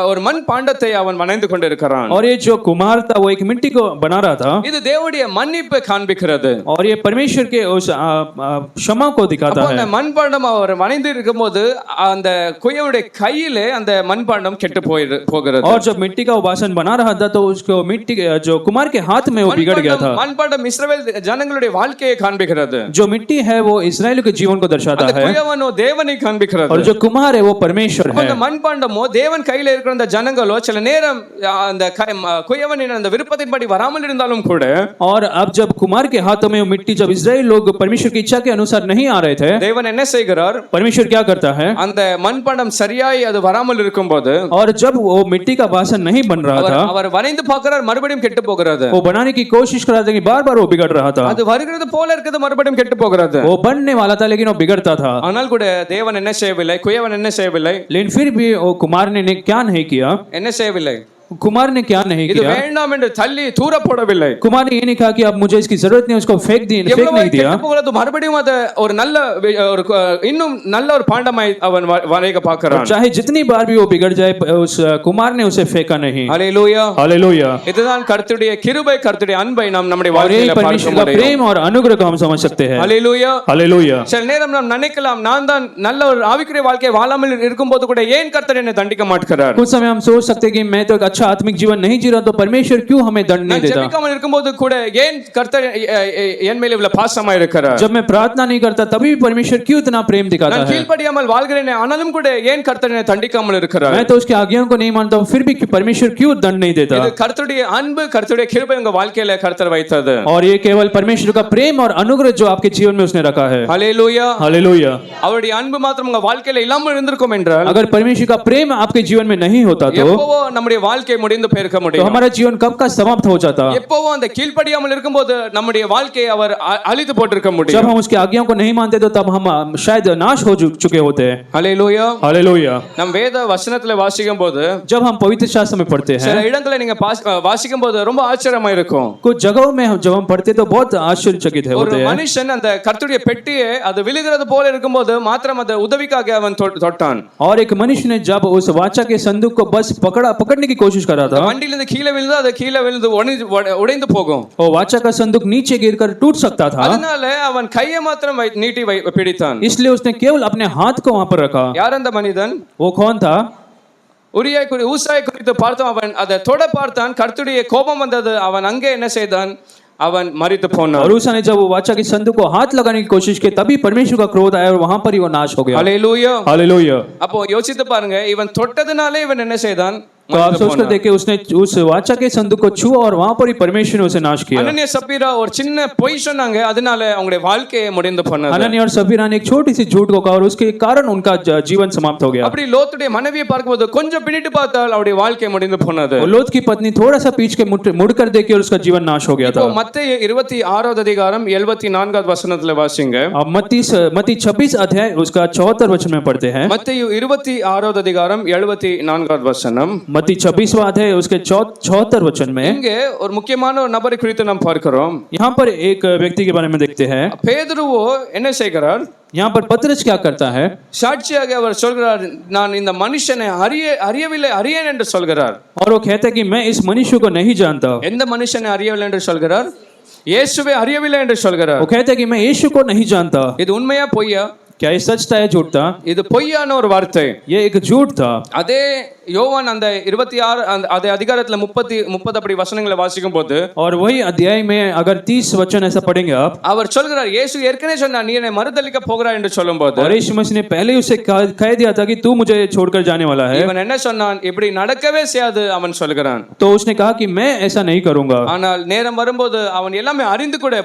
ஒரு மண் பாண்டத்தை அவன் வணைந்து கொண்டிருக்கிறான். और ये जो कुम्हार था वो एक मिट्टी को बना रहा था, இது தேவனுடைய மன்னிப்பை காண்பிக்கிறது. और ये परमेश्वर के उस क्षमा को दिखाता அப்போ அந்த है। மண் பாண்டம் அவர் வணைந்து இருக்கும்போது அந்த குயவனுடைய கையிலே அந்த மண் பாண்டம் கெட்டு போகிறது. और जब मिट्टी का वो बासन बना रहा था तो उसको मिट्टी जो कुम्हार के हाथ में वो बिगड़ गया था। மண் பாண்டம் இஸ்ரவேல் ஜனங்களுடைய வாழ்க்கையை காண்பிக்கிறது. जो मिट्टी है वो इस्राएलियों के जीवन को दर्शाता அந்த है, குயவனோ தேவனை காண்பிக்கிறது. और जो कुम्हार है वो परमेश्वर है। அந்த மண் பாண்டமோ தேவன் கையில இருக்கிற அந்த ஜனங்களோ சில நேரம் அந்த குயவனின் அந்த விருப்பத்தின்படி வராமல் இருந்தாலும் கூட, और अब जब कुम्हार के हाथों में वो मिट्टी, जब इस्राएल लोग परमेश्वर की इच्छा के अनुसार नहीं आ रहे थे, தேவன் என்ன செய்கிறார்? परमेश्वर क्या करता है, அந்த மண் பாண்டம் சரியாய் அது வராமல் இருக்கும்போது और जब वो मिट्टी का बासन नहीं बन रहा था, அவர் வரைந்து பார்க்கிறார், மறுபடியும் கெட்டு போகிறது. वो बनाने की कोशिश कर रहा था कि बार बार वो बिगड़ रहा था, அது வருகிறது போல இருக்குது, மறுபடியும் கெட்டு போகிறது. वो बनने वाला था लेकिन वो बिगड़ता था। ஆனால் கூட தேவன் என்ன செய்யவில்லை, குயவன் என்ன செய்யவில்லை, लेकिन फिर भी वो कुमार ने क्या नहीं किया, என்ன செய்யவில்லை, कुमार ने क्या नहीं இது किया, வேண்டாம் என்று தள்ளி தூர போடவில்லை. कुमार ने ये नहीं कहा कि अब मुझे इसकी जरूरत नहीं, उसको फेंक எவ்வளவு नहीं दिया, கெட்டு போகிறது, மறுபடியும் அதை ஒரு நல்ல ஒரு இன்னும் நல்ல ஒரு பாண்டமாய் அவன் வரைக பார்க்கிறான். चाहे जितनी बार भी वो बिगड़ जाए, उस कुमार ने उसे फेंका नहीं। ஹல்லேலூயா, हालेलुया। இதுதான் கர்த்தருடைய கிருபை, கர்த்தருடைய அன்பை நாம் நம்முடைய और வாழ்க்கையில यही பார்க்க परमेश्वर का முடியும். प्रेम और अनुग्रह को हम समझ सकते हैं। ஹல்லேலூயா. हालेलुया। சில நேரம் நாம் நினைக்கலாம், நான் தான் நல்ல ஒரு ஆவிக்குரிய வாழ்க்கை வாழாமல் இருக்கும்போது கூட ஏன் கர்த்தர் என்னை தண்டிக்க மாட்டார்? कुछ समय हम सोच सकते हैं कि मैं तो एक अच्छा आत्मिक जीवन नहीं जी रहा, तो परमेश्वर क्यों हमें दंड नहीं நான் देता? ஜெபிக்காமல் இருக்கும்போது கூட ஏன் கர்த்தர் என் மேல் இவ்வளவு பாசமா இருக்கிறார்? जब मैं प्रार्थना नहीं करता तभी भी परमेश्वर क्यों इतना प्रेम दिखाता நான் है? கீழ்ப்படியாமல் வாழ்கிறேன், ஆனாலும் கூட ஏன் கர்த்தர் என்னை தண்டிக்காமல் இருக்கிறார்? मैं तो उसकी आज्ञाओं को नहीं मानता हूं, फिर भी परमेश्वर क्यों दंड नहीं देता? இது கர்த்தருடைய அன்பு, கர்த்தருடைய கிருபை உங்க வாழ்க்கையில கர்த்தர் வைத்தது. और ये केवल परमेश्वर का प्रेम और अनुग्रह जो आपके जीवन में उसने रखा है। ஹல்லேலூயா. हालेलुया। அவருடைய அன்பு மாத்திரம் உங்க வாழ்க்கையில இல்லாமல் இருந்திருக்கும் என்றால், अगर परमेश्वर का प्रेम आपके जीवन में नहीं होता तो எப்பவோ நம்முடைய வாழ்க்கை முடிந்து போயிருக்க முடியும். हमारा जीवन कब का समाप्त हो जाता। எப்பவோ அந்த கீழ்ப்படியாமல் இருக்கும்போது நம்முடைய வாழ்க்கையை அவர் அழித்து போட்டிருக்க जब முடியும். हम उसकी आज्ञाओं को नहीं मानते तो तब हम शायद नाश हो चुके होते हैं। ஹல்லேலூயா. हालेलुया। நம் வேத வசனத்துல வாசிக்கும் போது जब हम पवित्र शास्त्र में पढ़ते हैं, சில இடங்களை நீங்க வாசிக்கும் போது ரொம்ப ஆச்சரியமா இருக்கும். कुछ जगहों में जब हम पढ़ते तो बहुत आश्चर्यचकित ஒரு होते हैं। மனுஷன் அந்த கர்த்தருடைய பெட்டியை அது விழுகிறது போல இருக்கும்போது மாத்திரம் அந்த உதவிக்காக அவன் தொட்டான். और एक मनुष्य ने जब उस वाचा के संदूक को बस पकड़ने की कोशिश कर रहा था, வண்டியிலிருந்து கீழே விழுந்து அது கீழே விழுந்து உடைந்து போகும். वो वाचा का संदूक नीचे गिरकर टूट सकता था, அதனால அவன் கையை மாத்திரம் நீட்டி பிடித்தான். इसलिए उसने केवल अपने हाथ को वहां पर रखा। யார் அந்த மனிதன்? वो कौन था? ஊசாயை குறித்து பார்த்தோம். அவன் அதை தொட பார்த்தான், கர்த்தருடைய கோபம் வந்தது. அவன் அங்கே என்ன செய்தான்? அவன் மரித்து போனான். और उस ने जब वो वाचा के संदूक को हाथ लगाने की कोशिश की तभी परमेश्वर का क्रोध आया और वहां पर ही वो नाश हो गया। ஹல்லேலூயா. हालेलुया। அப்போ யோசித்து பாருங்க, இவன் தொட்டதுனாலே இவன் என்ன செய்தான்? तो आप सोच कर देखिए, उसने उस वाचा के संदूक को छुआ और वहां पर ही परमेश्वर ने उसे नाश किया। அனனியா சப்பீரா ஒரு சின்ன பொய் சொன்னாங்க, அதனால அவங்களுடைய வாழ்க்கையை முடிந்து போனது. अननिया और सफीरा ने एक छोटी सी झूठ को कहा और उसके कारण उनका जीवन समाप्त हो गया। அப்படி லோத்துடைய மனைவியை பார்க்கும்போது கொஞ்சம் பின்னிட்டு பார்த்தால் அவருடைய வாழ்க்கை முடிந்து போனது. और लोत की पत्नी थोड़ा सा पीछ के मुड़कर देखी और उसका जीवन नाश हो गया था। மத்தேயு 26வது அதிகாரம் 74வது வசனத்துல வாசிங்க. अब मत्ती 26 अध्याय उसका 74 वचन में पढ़ते हैं। மத்தேயு 26வது அதிகாரம் 74வது வசனம். मत्ती 26वां अध्याय उसके 74 वचन में இங்கே ஒரு முக்கியமான ஒரு நபரை குறித்து நாம் பார்க்கிறோம். यहाँ पर एक व्यक्ति के बारे में देखते हैं। பேதுருவோ என்ன செய்கிறார்? यहाँ पर पतरस क्या करता है? சாட்சியாக அவர் சொல்கிறார், நான் இந்த மனுஷனை அறியேன் என்று சொல்கிறார். और वो कहता है कि मैं इस मनुष्य को नहीं जानता। எந்த மனுஷனை அறியவில்லை என்று சொல்கிறார்? இயேசுவை அறியவில்லை என்று சொல்கிறார். वो कहता है कि मैं यीशु को नहीं जानता। இது உண்மையா பொய்யா? क्या ये सच था या झूठ था? இது பொய்யான ஒரு வார்த்தை. ये एक झूठ था। அதே யோவான் அந்த 26 அதே அதிகாரத்துல 30 அப்படி வசனங்களை வாசிக்கும் போது, और वही अध्याय में अगर 30 वचन ऐसा पढ़ेंगे आप, அவர் சொல்கிறார், இயேசு ஏற்கனவே சொன்னார் நீ என்னை மறுதலிக்க போகிறாய் என்று சொல்லும்போது, और यीशु मसीह ने पहले ही उसे कह दिया था कि तू मुझे छोड़कर जाने वाला है, இவன் என்ன சொன்னான்? இப்படி நடக்கவே செய்யாது அவன் சொல்கிறான். तो उसने कहा कि मैं ऐसा नहीं करूंगा। ஆனால் நேரம் வரும்போது அவன் எல்லாமே அறிந்து கூட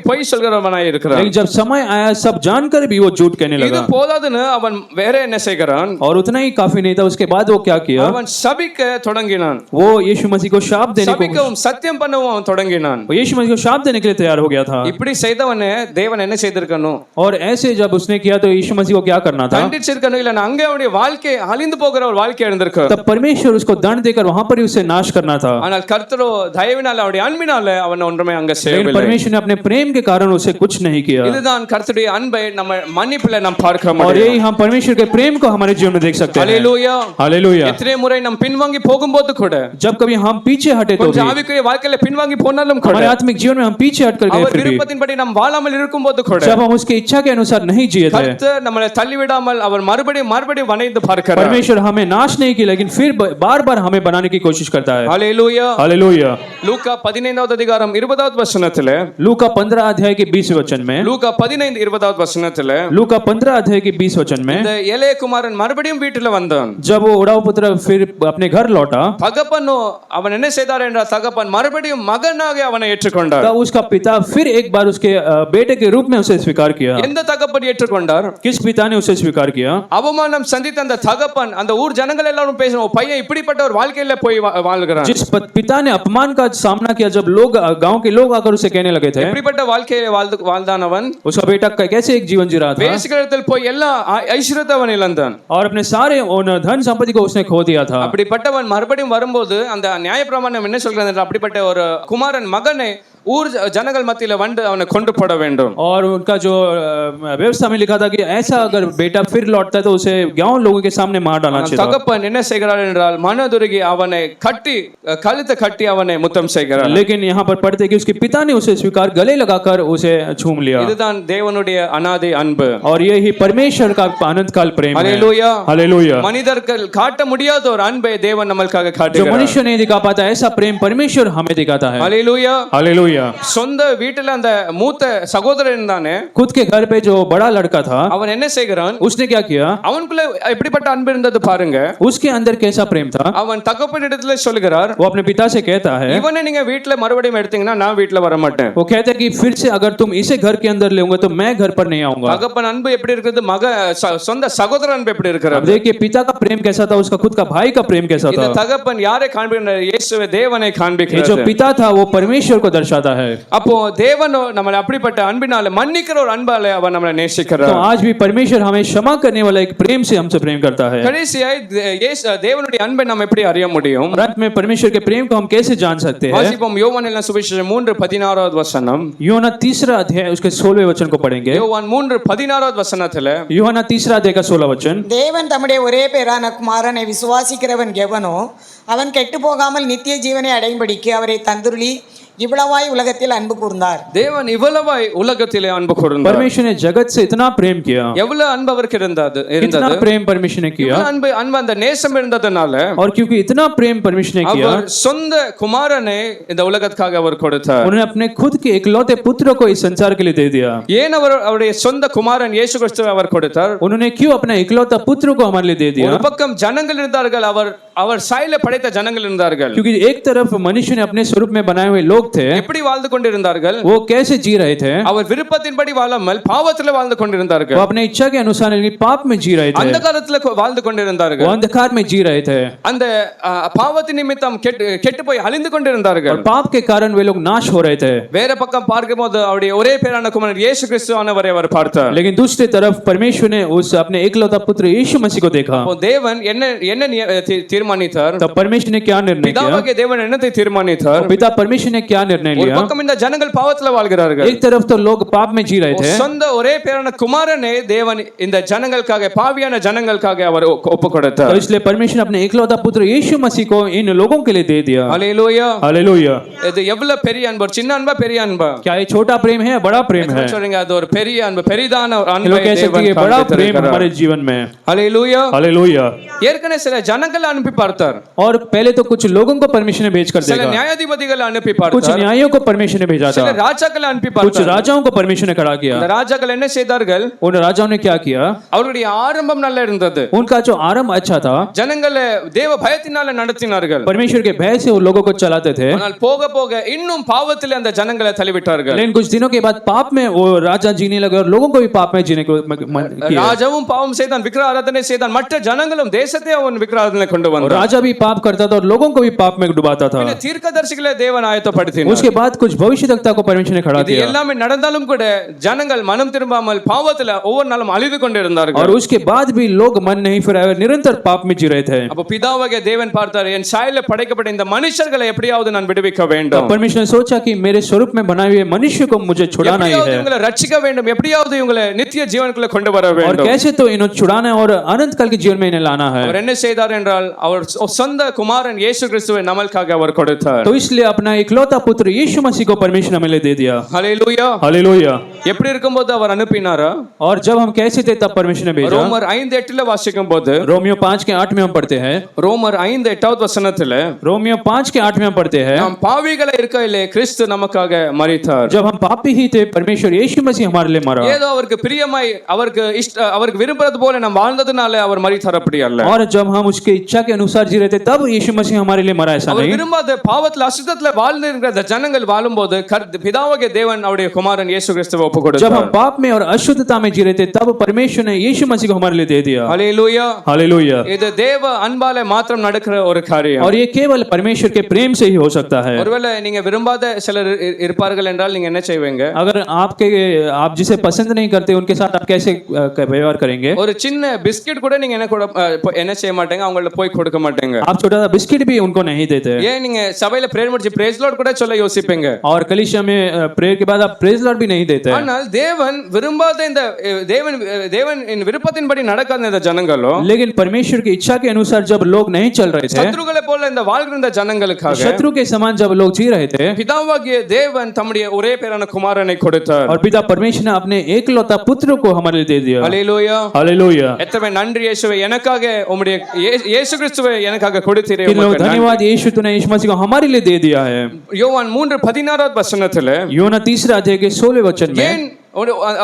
பொய் சொல்கிறவனாய் இருக்கிறான். लेकिन जब समय आया सब जानकर भी वो झूठ कहने देने இது लगा போதாதுன்னு அவன் வேற என்ன செய்கிறான்? और उतना ही काफी नहीं था, उसके बाद वो क्या किया, அவன் சபிக்க தொடங்கினான். वो यीशु मसीह को शाप देने को, சபிக்கவும் சத்தியம் பண்ணவும் அவன் தொடங்கினான். वो यीशु मसीह को शाप देने के लिए तैयार हो गया था। இப்படி செய்தவனே தேவன் என்ன செய்திருக்கணும்? और ऐसे जब उसने किया तो यीशु मसीह को क्या करना था, தண்டிச்சிருக்கணும். இல்ல அங்கே அவனுடைய வாழ்க்கை அழிந்து போகிற ஒரு வாழ்க்கை இருந்திருக்கு. तब परमेश्वर उसको दंड देकर वहां पर ही उसे नाश करना था। ஆனால் கர்த்தரோ தயவினால அவருடைய அன்பினால அவன் ஒன்றுமே அங்க लेकिन செய்யவில்லை. परमेश्वर ने अपने प्रेम के कारण उसे कुछ नहीं किया। இதுதான் கர்த்தருடைய அன்பை நம்ம மன்னிப்புல நாம் பார்க்க और முடியும். यही हम परमेश्वर के प्रेम को हमारे जीवन में देख सकते हैं। ஹalleluya. हालेलुया। எத்தனை முறை நாம் பின்வாங்கி போகும்போது கூட, जब कभी हम पीछे हटे तो கொஞ்சம் भी, ஆவிக்குரிய வாழ்க்கையில பின்வாங்கி போனாலும் கூட, हमारे आत्मिक जीवन में हम पीछे हट कर गए அவர் फिर भी, விருப்பத்தின்படி நாம் வாழாமல் இருக்கும்போது கூட, जब हम उसके इच्छा के अनुसार नहीं जिए थे, கர்த்தர் நம்மளை தள்ளிவிடாமல் அவர் மறுபடியும் வணைந்து பார்க்கிறார். परमेश्वर हमें नाश नहीं किया, लेकिन फिर बार बार हमें बनाने की कोशिश करता है। ஹalleluya. हालेलुया। லூக்கா 15வது அதிகாரம் 20வது வசனத்திலே, लूका 15 अध्याय के 20 वचन में, லூக்கா 15 20வது வசனத்திலே, लूका 15 अध्याय के 20 वचन में, இந்த இளைய குமாரன் மறுபடியும் வீட்டுல வந்தான். जब वो उड़ाऊ पुत्र फिर अपने घर लौटा, தகப்பனோ அவன் என்ன செய்தார் என்றால், தகப்பன் மறுபடியும் மகனாக அவனை ஏற்றுக்கொண்டார். तब उसका पिता फिर एक बार उसके बेटे के रूप में उसे स्वीकार किया। எந்த தகப்பன் ஏற்றுக்கொண்டார்? किस पिता ने उसे स्वीकार किया? அவமானம் சந்தித்த அந்த தகப்பன் அந்த ஊர் ஜனங்கள் எல்லாரும் பேசணும், பையன் இப்படிப்பட்ட ஒரு வாழ்க்கையில போய் வாழ்கிறான். जिस पिता ने अपमान का सामना किया, जब लोग गांव के लोग आकर उसे कहने लगे थे, இப்படிப்பட்ட வாழ்க்கையை வாழ்ந்தான் அவன். उसका बेटा कैसे एक जीवन जी रहा था, வேசிகளிடத்தில் போய் எல்லா ஐஸ்வர்யத்தை அவன் இழந்தான். और अपने सारे धन संपत्ति को उसने खो दिया था। அப்படிப்பட்டவன் மறுபடியும் வரும்போது அந்த நியாயப்பிரமாணம் என்ன சொல்கிறது என்றால், அப்படிப்பட்ட ஒரு குமாரன் மகனை ஊர் ஜனங்கள் மத்தியில வந்து அவனை கொண்டு போட வேண்டும். और उनका जो व्यवस्था में लिखा था कि ऐसा अगर बेटा फिर लौटता है तो उसे गांव लोगों के सामने मार डालना चाहिए। தகப்பன் என்ன செய்கிறார் என்றால், மனதுருகி அவனை கட்டி கழுத்தை கட்டி அவனை முத்தம் செய்கிறார். लेकिन यहाँ पर पढ़ते कि उसके पिता ने उसे स्वीकार गले लगाकर उसे छूम लिया। இதுதான் தேவனுடைய அநாதி அன்பு. और यही परमेश्वर का अनंत काल प्रेम है। ஹalleluya. हालेलुया। மனிதர்கள் காட்ட முடியாத ஒரு அன்பை தேவன் நமக்காக जो காட்டுகிறார். मनुष्य नहीं दिखा पाता ऐसा प्रेम परमेश्वर हमें दिखाता है। ஹalleluya. हालेलुया। சொந்த வீட்டுல அந்த மூத்த சகோதரன் தானே, खुद के घर पे जो बड़ा लड़का था, அவன் என்ன செய்கிறான்? उसने क्या किया, அவனுக்குள்ள எப்படிப்பட்ட அன்பு இருந்தது பாருங்க. उसके अंदर कैसा प्रेम था। அவன் தகப்பனிடத்துல சொல்கிறார், वो अपने पिता से कहता है, இவனை நீங்க வீட்டுல மறுபடியும் எடுத்தீங்கன்னா நான் வீட்டுல வர மாட்டேன். वो कहता है कि फिर से अगर तुम इसे घर के अंदर लेंगे तो मैं घर पर नहीं आऊंगा। தகப்பன் அன்பு எப்படி இருக்குது, சொந்த சகோதர அன்பு எப்படி अब இருக்கிறது? देखिए पिता का प्रेम कैसा था, उसका खुद का भाई का प्रेम कैसा இந்த था। தகப்பன் யாரை காண்பிக்கிறார்? இயேசுவை தேவனை ये जो காண்பிக்கிறார். पिता था वो परमेश्वर को दर्शाता है। அப்போ தேவனோ நம்மளை அப்படிப்பட்ட அன்பினால மன்னிக்கிற ஒரு அன்பால அவன் நம்மளை तो நேசிக்கிறார். आज भी परमेश्वर हमें क्षमा करने वाला एक प्रेम से हमसे प्रेम करता है। கடைசியாய் தேவனுடைய அன்பை நாம் எப்படி அறிய முடியும்? और अंत में परमेश्वर के प्रेम को हम कैसे जान सकते हैं। வாசிப்போம் யோவான் எழுதின சுவிசேஷம் 3:16வது வசனம். यूहन्ना 3 अध्याय उसके 16वें वचन को पढ़ेंगे। யோவான் 3:16வது வசனத்துல, यूहन्ना 3 अध्याय का 16 वचन, தேவன் தம்முடைய ஒரே பேரான குமாரனை விசுவாசிக்கிறவன் எவனோ அவன் கெட்டு போகாமல் நித்திய ஜீவனை அடையும்படிக்கு அவரை தந்துருளி இவ்வளவாய் உலகத்தில் அன்பு கூர்ந்தார். தேவன் இவ்வளவாய் உலகத்திலே அன்பு கூர்ந்தார். परमेश्वर ने जगत से इतना प्रेम किया। எவ்வளவு அன்பு அவருக்கு இருந்தது इतना प्रेम परमेश्वर ने किया। அன்பு அந்த நேசம் இருந்ததனால और क्योंकि इतना प्रेम परमेश्वर ने किया, அவர் சொந்த குமாரனை இந்த உலகத்துக்காக அவர் கொடுத்தார். उन्होंने अपने खुद के इकलौते पुत्र को इस संसार के लिए दे दिया। ஏன் அவருடைய சொந்த குமாரன் இயேசு கிறிஸ்துவை அவர் கொடுத்தார்? उन्होंने क्यों अपना इकलौता पुत्र को हमारे लिए दे दिया? ஒரு பக்கம் ஜனங்கள் இருந்தார்கள், அவர் சாயல படைத்த ஜனங்கள் இருந்தார்கள். क्योंकि एक तरफ मनुष्य ने अपने स्वरूप में बनाए हुए लोग थे, எப்படி வாழ்ந்து கொண்டிருந்தார்கள்? वो कैसे जी रहे थे? அவர் விருப்பத்தின்படி வாழாமல் பாவத்திலே வாழ்ந்து கொண்டிருந்தார்கள். वो अपने इच्छा के अनुसार नहीं पाप में जी रहे थे, அந்தகாரத்திலே வாழ்ந்து वो கொண்டிருந்தார்கள். अंधकार में जी रहे थे, அந்த பாவத்தின் நிமித்தம் கெட்டு போய் அழிந்து கொண்டிருந்தார்கள். और पाप के कारण वे लोग नाश हो रहे थे। வேற பக்கம் பார்க்கும்போது அவருடைய ஒரே பேரான குமாரன் இயேசு கிறிஸ்துவானவரை அவர் பார்த்தார். लेकिन दूसरी तरफ परमेश्वर ने उस अपने एकलौता पुत्र यीशु मसीह को देखा। அப்போ தேவன் என்ன தீர்மானித்தார்? तब परमेश्वर ने क्या निर्णय किया? பிதாவாகிய தேவன் என்னத்தை தீர்மானித்தார்? पिता परमेश्वर ने क्या निर्णय ஒரு लिया? பக்கம் இந்த ஜனங்கள் பாவத்துல வாழ்கிறார்கள், एक तरफ तो लोग पाप में जी रहे थे, சொந்த ஒரே பேரான குமாரனை தேவன் இந்த ஜனங்களுக்காக, பாவியான ஜனங்களுக்காக அவர் ஒப்பு तो கொடுத்தார். इसलिए परमेश्वर ने अपने एकलौता पुत्र यीशु मसीह को इन लोगों के लिए दे दिया। ஹல்லேலூயா. हालेलुया। இது எவ்வளவு பெரிய அன்பு, சின்ன அன்பா பெரிய அன்பா? क्या ये छोटा प्रेम है या बड़ा प्रेम है? சொல்றீங்க அது ஒரு பெரிய அன்பு, பெரிதான ஒரு लोग அன்பை कह सकते हैं தேவன் कि बड़ा प्रेम காண்பித்திருக்கிறார். हमारे जीवन में। ஹல்லேலூயா. हालेलुया। ஏற்கனவே சில ஜனங்களை அனுப்பி பார்த்தார், और पहले तो कुछ लोगों को परमेश्वर ने भेजकर சில देखा, நியாயாதிபதிகளை அனுப்பி कुछ பார்த்தார், कुछ न्यायियों को परमेश्वर ने भेजा சில था, ராஜாக்களை அனுப்பி कुछ பார்த்தார். राजाओं को परमेश्वर ने खड़ा किया। அந்த ராஜாக்கள் என்ன செய்தார்கள்? उन राजाओं ने क्या किया? அவர்களுடைய ஆரம்பம் நல்லா இருந்தது. उनका जो आरंभ अच्छा था, ஜனங்களை தேவ பயத்தினால நடத்தினார்கள். परमेश्वर के भय से वो लोगों को चलाते थे। ஆனால் போக போக இன்னும் பாவத்திலே அந்த ஜனங்களை தள்ளிவிட்டார்கள். लेकिन कुछ दिनों के बाद पाप में वो राजा जीने लगे और लोगों को भी पाप में जीने को किया। ராஜாவும் பாவம் செய்தான், விக்கிரக ஆராதனை செய்தான், மற்ற ஜனங்களும் தேசத்தை அவன் விக்கிரக ஆராதனை கொண்டு और வந்தான். राजा भी पाप करता था और लोगों को भी पाप में डुबाता था। பின்ன தீர்க்கதரிசிகளை தேவன் ஆயத்தப்படுத்தினார். उसके बाद कुछ भविष्यवक्ता को परमेश्वर ने खड़ा இது किया எல்லாமே நடந்தாலும் கூட ஜனங்கள் மனம் திரும்பாமல் பாவத்துல ஒவ்வொரு நாளும் அழிந்து और கொண்டிருந்தார்கள். उसके बाद भी लोग मन नहीं फिराए, निरंतर पाप में जी रहे थे। அப்ப பிதாவாகிய தேவன் பார்த்தார், என் சாயல்ல படைக்கப்பட்ட இந்த மனுஷர்களை எப்படியாவது நான் விடுவிக்க வேண்டும். परमेश्वर ने सोचा कि मेरे स्वरूप में बनाए हुए मनुष्य को मुझे छुड़ाना ही எப்படியாவது है இவங்களை ரட்சிக்க வேண்டும், எப்படியாவது இவங்களை நித்திய ஜீவனுக்குள்ள கொண்டு வர और வேண்டும். कैसे तो इन्हें छुड़ाना है और अनंत काल के जीवन में इन्हें लाना है। அவர் என்ன செய்தார் என்றால் அவர் சொந்த குமாரன் இயேசு கிறிஸ்துவை நமக்காக அவர் கொடுத்தார். तो इसलिए अपना इकलौता पुत्र यीशु मसीह को परमेश्वर हमें दे दिया। ஹல்லேலூயா. हालेलुया। எப்படி இருக்கும்போது அவர் அனுப்பினாரா? और जब हम कैसे थे तब परमेश्वर ने भेजा। ரோமர் 5:8ல வாசிக்கும் போது, रोमियो 5:8 में हम पढ़ते हैं, ரோமர் 5:8வது வசனத்துல, रोमियो 5:8 में हम पढ़ते हैं, நாம் பாவிகளை இருக்கையிலே கிறிஸ்து நமக்காக மரித்தார். जब हम पापी ही थे परमेश्वर यीशु मसीह हमारे लिए मरा। ஏதோ அவருக்கு பிரியமாய் அவருக்கு விரும்புறது போல நாம் வாழ்ந்ததுனால அவர் மரித்தார், அப்படி அல்ல. और जब हम उसके इच्छा के अनुसार जी रहे थे तब यीशु मसीह हमारे लिए मरा, ऐसा அவர் नहीं। விரும்பாத பாவத்துல அசுத்தத்துல வாழ்ந்து இருக்கிற ஜனங்கள் வாழும்போது பிதாவாகிய தேவன் அவருடைய குமாரன் இயேசு கிறிஸ்துவை ஒப்பு जब கொடுத்தார். हम पाप में और अशुद्धता में जी रहे थे तब परमेश्वर ने यीशु मसीह को हमारे लिए दे दिया। ஹல்லேலூயா. हालेलुया। இது தேவ அன்பால மாத்திரம் நடக்கிற ஒரு காரியம். और ये केवल परमेश्वर के प्रेम से ही हो सकता है। ஒருவேளை நீங்க விரும்பாத சிலர் இருப்பார்கள் என்றால் நீங்க என்ன செய்வீங்க? अगर आप जिसे पसंद नहीं करते उनके साथ आप कैसे व्यवहार करेंगे? ஒரு சின்ன பிஸ்கட் கூட நீங்க என்ன செய்ய மாட்டீங்க, அவங்கள போய் கொடுக்க மாட்டீங்க. आप छोटा सा बिस्किट भी उनको नहीं देते। ஏன் நீங்க சபையில பிரேயர் முடிச்சு பிரைஸ் லார்ட் கூட சொல்ல யோசிப்பீங்க. और कलीसिया में प्रेयर के बाद आप प्रेज लॉर्ड भी नहीं देते। ஆனால் தேவன் விரும்பாத இந்த தேவன் விருப்பத்தின்படி நடக்காத இந்த ஜனங்களும், लेकिन परमेश्वर की इच्छा के अनुसार जब लोग नहीं चल रहे थे, சத்துருக்களை போல இந்த வாழ்கிற இந்த ஜனங்களுக்காக शत्रु के समान जब लोग जी रहे थे, பிதாவாகிய தேவன் தம்முடைய ஒரே பேரான குமாரனை கொடுத்தார். और पिता परमेश्वर ने अपने एकलौता पुत्र को हमारे लिए दे दिया। ஹல்லேலூயா. हालेलुया। எத்தனை நன்றி இயேசுவே, எனக்காக உம்முடைய இயேசு கிறிஸ்துவை எனக்காக கொடுத்தீரே. धन्यवाद यीशु, तूने यीशु मसीह को हमारे लिए दे दिया है। யோவான் 3:16வது வசனத்துல योना 3 अध्याय के 16वें वचन में ஏன்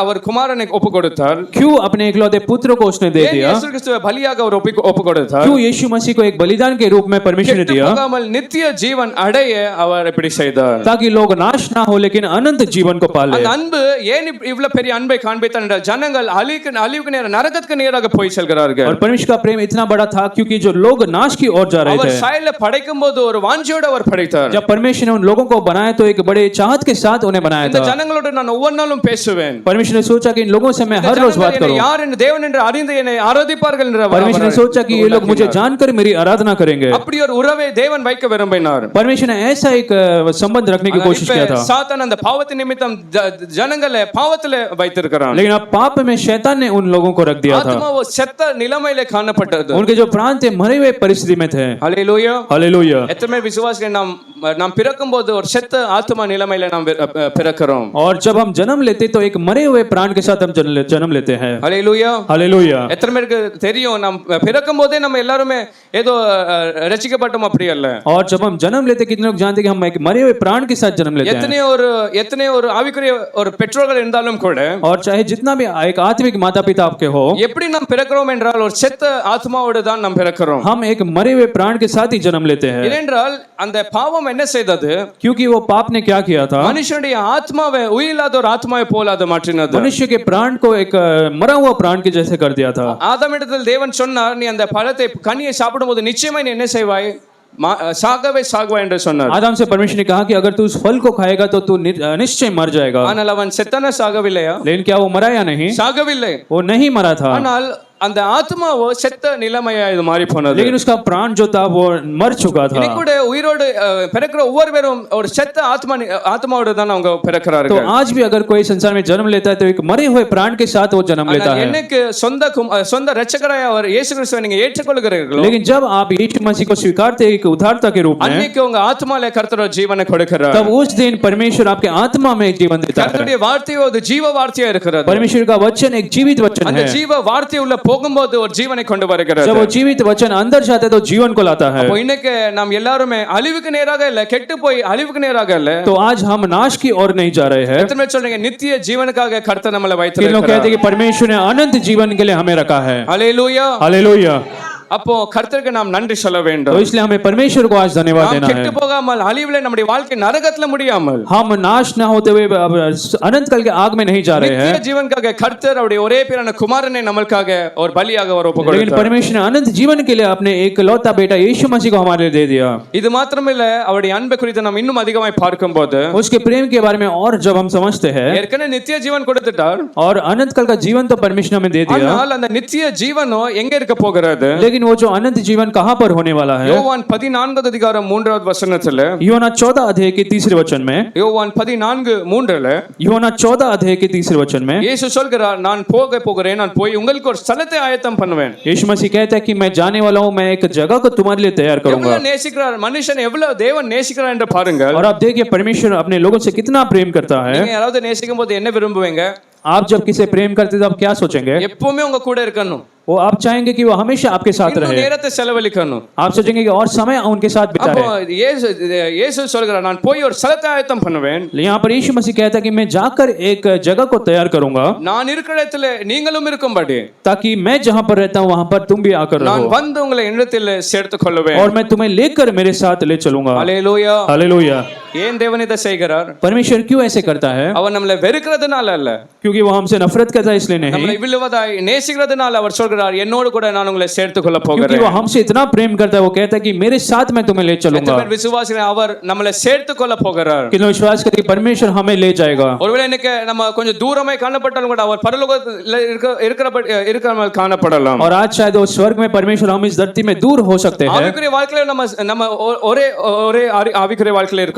அவர் குமாரனை ஒப்பு கொடுத்தார்? क्यों अपने एकलौते पुत्र को उसने दे ஏன் दिया? இயேசு கிறிஸ்துவை பலியாக அவர் ஒப்பு கொடுத்தார்? क्यों यीशु मसीह को एक बलिदान के रूप में परमेश्वर ने दिया? போகாமல் நித்திய ஜீவன் அடைய அவர் இப்படி செய்தார். ताकि लोग नाश ना हो लेकिन अनंत जीवन को पाले। அந்த அன்பு ஏன் இவ்வளவு பெரிய அன்பை காண்பித்தார் என்றால் ஜனங்கள் அழிவுக்கு நேர நரகத்துக்கு நேராக போய் செல்கிறார்கள். और परमेश्वर का प्रेम इतना बड़ा था क्योंकि जो लोग नाश की ओर जा रहे அவர் थे, சாயல படைக்கும்போது ஒரு வாஞ்சையோடு அவர் படைத்தார். जब परमेश्वर ने उन लोगों को बनाया तो एक बड़े चाहत के साथ उन्हें बनाया இந்த था। ஜனங்களோடு நான் ஒவ்வொரு நாளும் பேசுவேன். परमेश्वर ने सोचा कि इन लोगों से मैं हर रोज बात करूं। யார் என்று தேவன் என்று அறிந்து என்னை ஆராதிப்பார்கள் என்ற परमेश्वर ने सोचा कि ये लोग मुझे जानकर मेरी आराधना करेंगे। அப்படி ஒரு உறவை தேவன் வைக்க விரும்பினார். परमेश्वर ने ऐसा एक संबंध रखने की कोशिश किया था, சாத்தான் அந்த பாவத்தின் நிமித்தம் ஜனங்களை பாவத்திலே வைத்திருக்கிறான். लेकिन अब पाप में शैतान ने उन लोगों को रख दिया था। ஆத்மா वो செத்த நிலைமையிலே காணப்பட்டது. उनके जो प्राण थे मरे हुए परिस्थिति में थे। ஹல்லேலூயா. हालेलुया। எத்தனை விசுவாசிகள் நாம் பிறக்கும்போது ஒரு செத்த ஆத்மா நிலைமையில நாம் பிறக்கிறோம். और जब हम जन्म लेते तो एक मरे हुए प्राण के साथ हम जन्म लेते हैं। ஹல்லேலூயா. हालेलुया। எத்தனை பேருக்கு தெரியும் நாம் பிறக்கும் போதே நம்ம எல்லாருமே ஏதோ ரட்சிக்கப்பட்டோம், அப்படி அல்ல. और जब हम जन्म लेते कितने लोग जानते हैं कि हम एक मरे हुए प्राण के साथ जन्म लेते हैं। எத்தனை ஒரு ஆவிக்குரிய ஒரு பெற்றோர்கள் இருந்தாலும் கூட, और चाहे जितना भी एक आत्मिक माता पिता आपके हो, எப்படி நாம் பிறக்கிறோம் என்றால் ஒரு செத்த ஆத்மாவோடு தான் நாம் பிறக்கிறோம். हम एक मरे हुए प्राण के साथ ही जन्म लेते हैं। ஏனென்றால் அந்த பாவம் என்ன செய்தது? क्योंकि वो पाप ने क्या किया था? மனுஷனுடைய ஆத்மாவை உயிரில்லாத ஒரு ஆத்மாவை போல அது மாற்றினது. मनुष्य के प्राण को एक मरा हुआ प्राण के जैसे कर दिया था। ஆதாமிடத்தில் தேவன் சொன்னார், நீ அந்த பழத்தை கனியை சாப்பிடும்போது நிச்சயமா நீ என்ன செய்வாய்? சாகவே சாகுவாய் என்று சொன்னார். आदम से परमेश्वर ने कहा कि अगर तू उस फल को खाएगा तो तू निश्चय मर जाएगा। ஆனால் அவன் செத்தானா சாகவில்லையா? लेकिन क्या वो मरा या नहीं? சாகவில்லை. वो नहीं मरा था। ஆனால் அந்த ஆத்மாவோ செத்த நிலைமையா இது மாறி போனது. लेकिन उसका प्राण जो था वो मर चुका था। இன்னைக்கு கூட உயிரோடு பிறக்கிற ஒவ்வொருவரும் ஒரு செத்த ஆத்மாவோடு தான் அவங்க பிறக்கிறார்கள். तो आज भी अगर कोई संसार में जन्म लेता है तो एक मरे हुए प्राण के साथ वो जन्म लेता है। எனக்கு சொந்த இரட்சகராய் அவர் இயேசு கிறிஸ்துவை நீங்க ஏற்றுக்கொள்கிறீர்களோ, लेकिन जब आप यीशु मसीह को स्वीकारते हैं एक उद्धारता के रूप में, அன்னைக்கு உங்க ஆத்மால கர்த்தர் ஜீவனை கொடுக்கிறார். तब उस दिन परमेश्वर आपके आत्मा में एक जीवन देता है। கர்த்தருடைய வார்த்தை ஒரு ஜீவ வார்த்தையா இருக்கிறது. परमेश्वर का वचन एक जीवित वचन அந்த है। ஜீவ வார்த்தை உள்ள போகும்போது ஒரு ஜீவனை கொண்டு வருகிறது. जब वो जीवित वचन अंदर जाता है तो जीवन को लाता है. அப்போ இன்னைக்கு நாம் எல்லாருமே அழிவுக்கு நேராக இல்ல, கெட்டு போய் அழிவுக்கு நேராக இல்ல. तो आज हम नाश की ओर नहीं जा रहे हैं. எத்தனை பேர் சொல்றீங்க நித்திய ஜீவனுக்காக கர்த்தர் நம்மளை किन लोग வைத்திருக்கிறார்? कहते हैं कि परमेश्वर ने अनंत जीवन के लिए हमें रखा है. ஹalleluya. हालेलुया. அப்போ கர்த்தருக்கு நாம் நன்றி சொல்ல तो வேண்டும். इसलिए हमें परमेश्वर को आज धन्यवाद நாம் देना கெட்டு है. போகாமல் அழிவுல நம்முடைய வாழ்க்கை நரகத்துல முடியாமல் हम नाश ना होते हुए अब अनंत काल के आग में नहीं जा रहे हैं. நித்திய ஜீவனுக்காக கர்த்தர் அவருடைய ஒரே பேரான குமாரனை நம்மளுக்காக ஒரு பலியாக ஒரு ஒப்பு लेकिन கொடுத்தார். परमेश्वर ने अनंत जीवन के लिए अपने एक लौता बेटा यीशु मसीह को हमारे लिए दे दिया. இது மாத்திரமில்ல, அவருடைய அன்பை குறித்து நாம் இன்னும் அதிகமாய் பார்க்கும்போது उसके प्रेम के बारे में और जब हम समझते हैं ஏற்கனவே நித்திய ஜீவன் கொடுத்துட்டார். और अनंत काल का जीवन तो परमेश्वर ने हमें दे दिया. ஆனால் அந்த நித்திய ஜீவனோ எங்க இருக்க போகிறது? लेकिन वो जो अनंत जीवन कहां पर होने वाला है? யோவான் 14வது அதிகாரம் 3வது வசனத்துல, यूहन्ना 14 अध्याय के तीसरे वचन में, யோவான் 14:3ல यूहन्ना 14 अध्याय के तीसरे वचन में இயேசு சொல்கிறார், நான் போகிறேன், நான் போய் உங்களுக்கு ஒரு ஸ்தலத்தை ஆயத்தம் பண்ணுவேன். यीशु मसीह कहता है कि मैं जाने वाला हूं, मैं एक जगह को तुम्हारे लिए तैयार करूंगा. எவ்வளவு நேசிக்கிறார் மனுஷன், எவ்வளவு தேவன் நேசிக்கிறார் என்று பாருங்கள். और आप देखिए परमेश्वर अपने लोगों से कितना प्रेम करता है. நீங்க யாராவது நேசிக்கும் போது என்ன விரும்புவீங்க? आप जब किसे प्रेम करते तो आप क्या सोचेंगे? எப்பவுமே உங்க கூட இருக்கணும், वो आप चाहेंगे कि वो हमेशा आपके साथ இன்னும் रहे. நேரத்தை செலவழிக்கணும். आप सोचेंगे कि और समय उनके साथ அப்போ बिताए. இயேசு சொல்கிறார், நான் போய் ஒரு ஸ்தலத்தை ஆயத்தம் பண்ணுவேன். यहाँ पर यीशु मसीह कहता है कि मैं जाकर एक जगह को तैयार करूंगा நான் இருக்கிற இடத்துல நீங்களும் இருக்கும்படி ताकि मैं जहां पर रहता हूं वहां पर तुम भी आकर நான் रहो வந்து உங்களை என்னிடத்தில் சேர்த்துக் கொள்ளுவேன். और मैं तुम्हें लेकर मेरे साथ ले चलूंगा. ஹalleluya. हालेलुया. ஏன் தேவன் இதை செய்கிறார்? परमेश्वर क्यों ऐसे करता है? அவர் நம்மளை வெறுக்கிறதுனால அல்ல, क्योंकि वो हमसे नफरत करता है इसलिए नहीं, நம்மளை இவ்வளவுதாய் நேசிக்கிறதுனால அவர் சொல்கிறார், என்னோடு கூட நான் உங்களை சேர்த்துக் கொள்ள क्योंकि போகிறேன். वो हमसे इतना प्रेम करता है. वो कहता है कि मेरे साथ मैं तुम्हें ले चलूंगा. விசுவாசிகள் அவர் நம்மளை சேர்த்துக் கொள்ள போகிறார். कि विश्वास करके परमेश्वर हमें ले जाएगा. ஒருவேளை இன்னைக்கு நம்ம கொஞ்சம் தூரமாய் காணப்பட்டாலும் கூட அவர் பரலோகத்தில் இருக்கிற காணப்படலாம். और आज शायद वो स्वर्ग में परमेश्वर, हम इस धरती में दूर हो सकते हैं. ஆவிக்குரிய வாழ்க்கையில நம்ம ஒரே ஆவிக்குரிய வாழ்க்கையில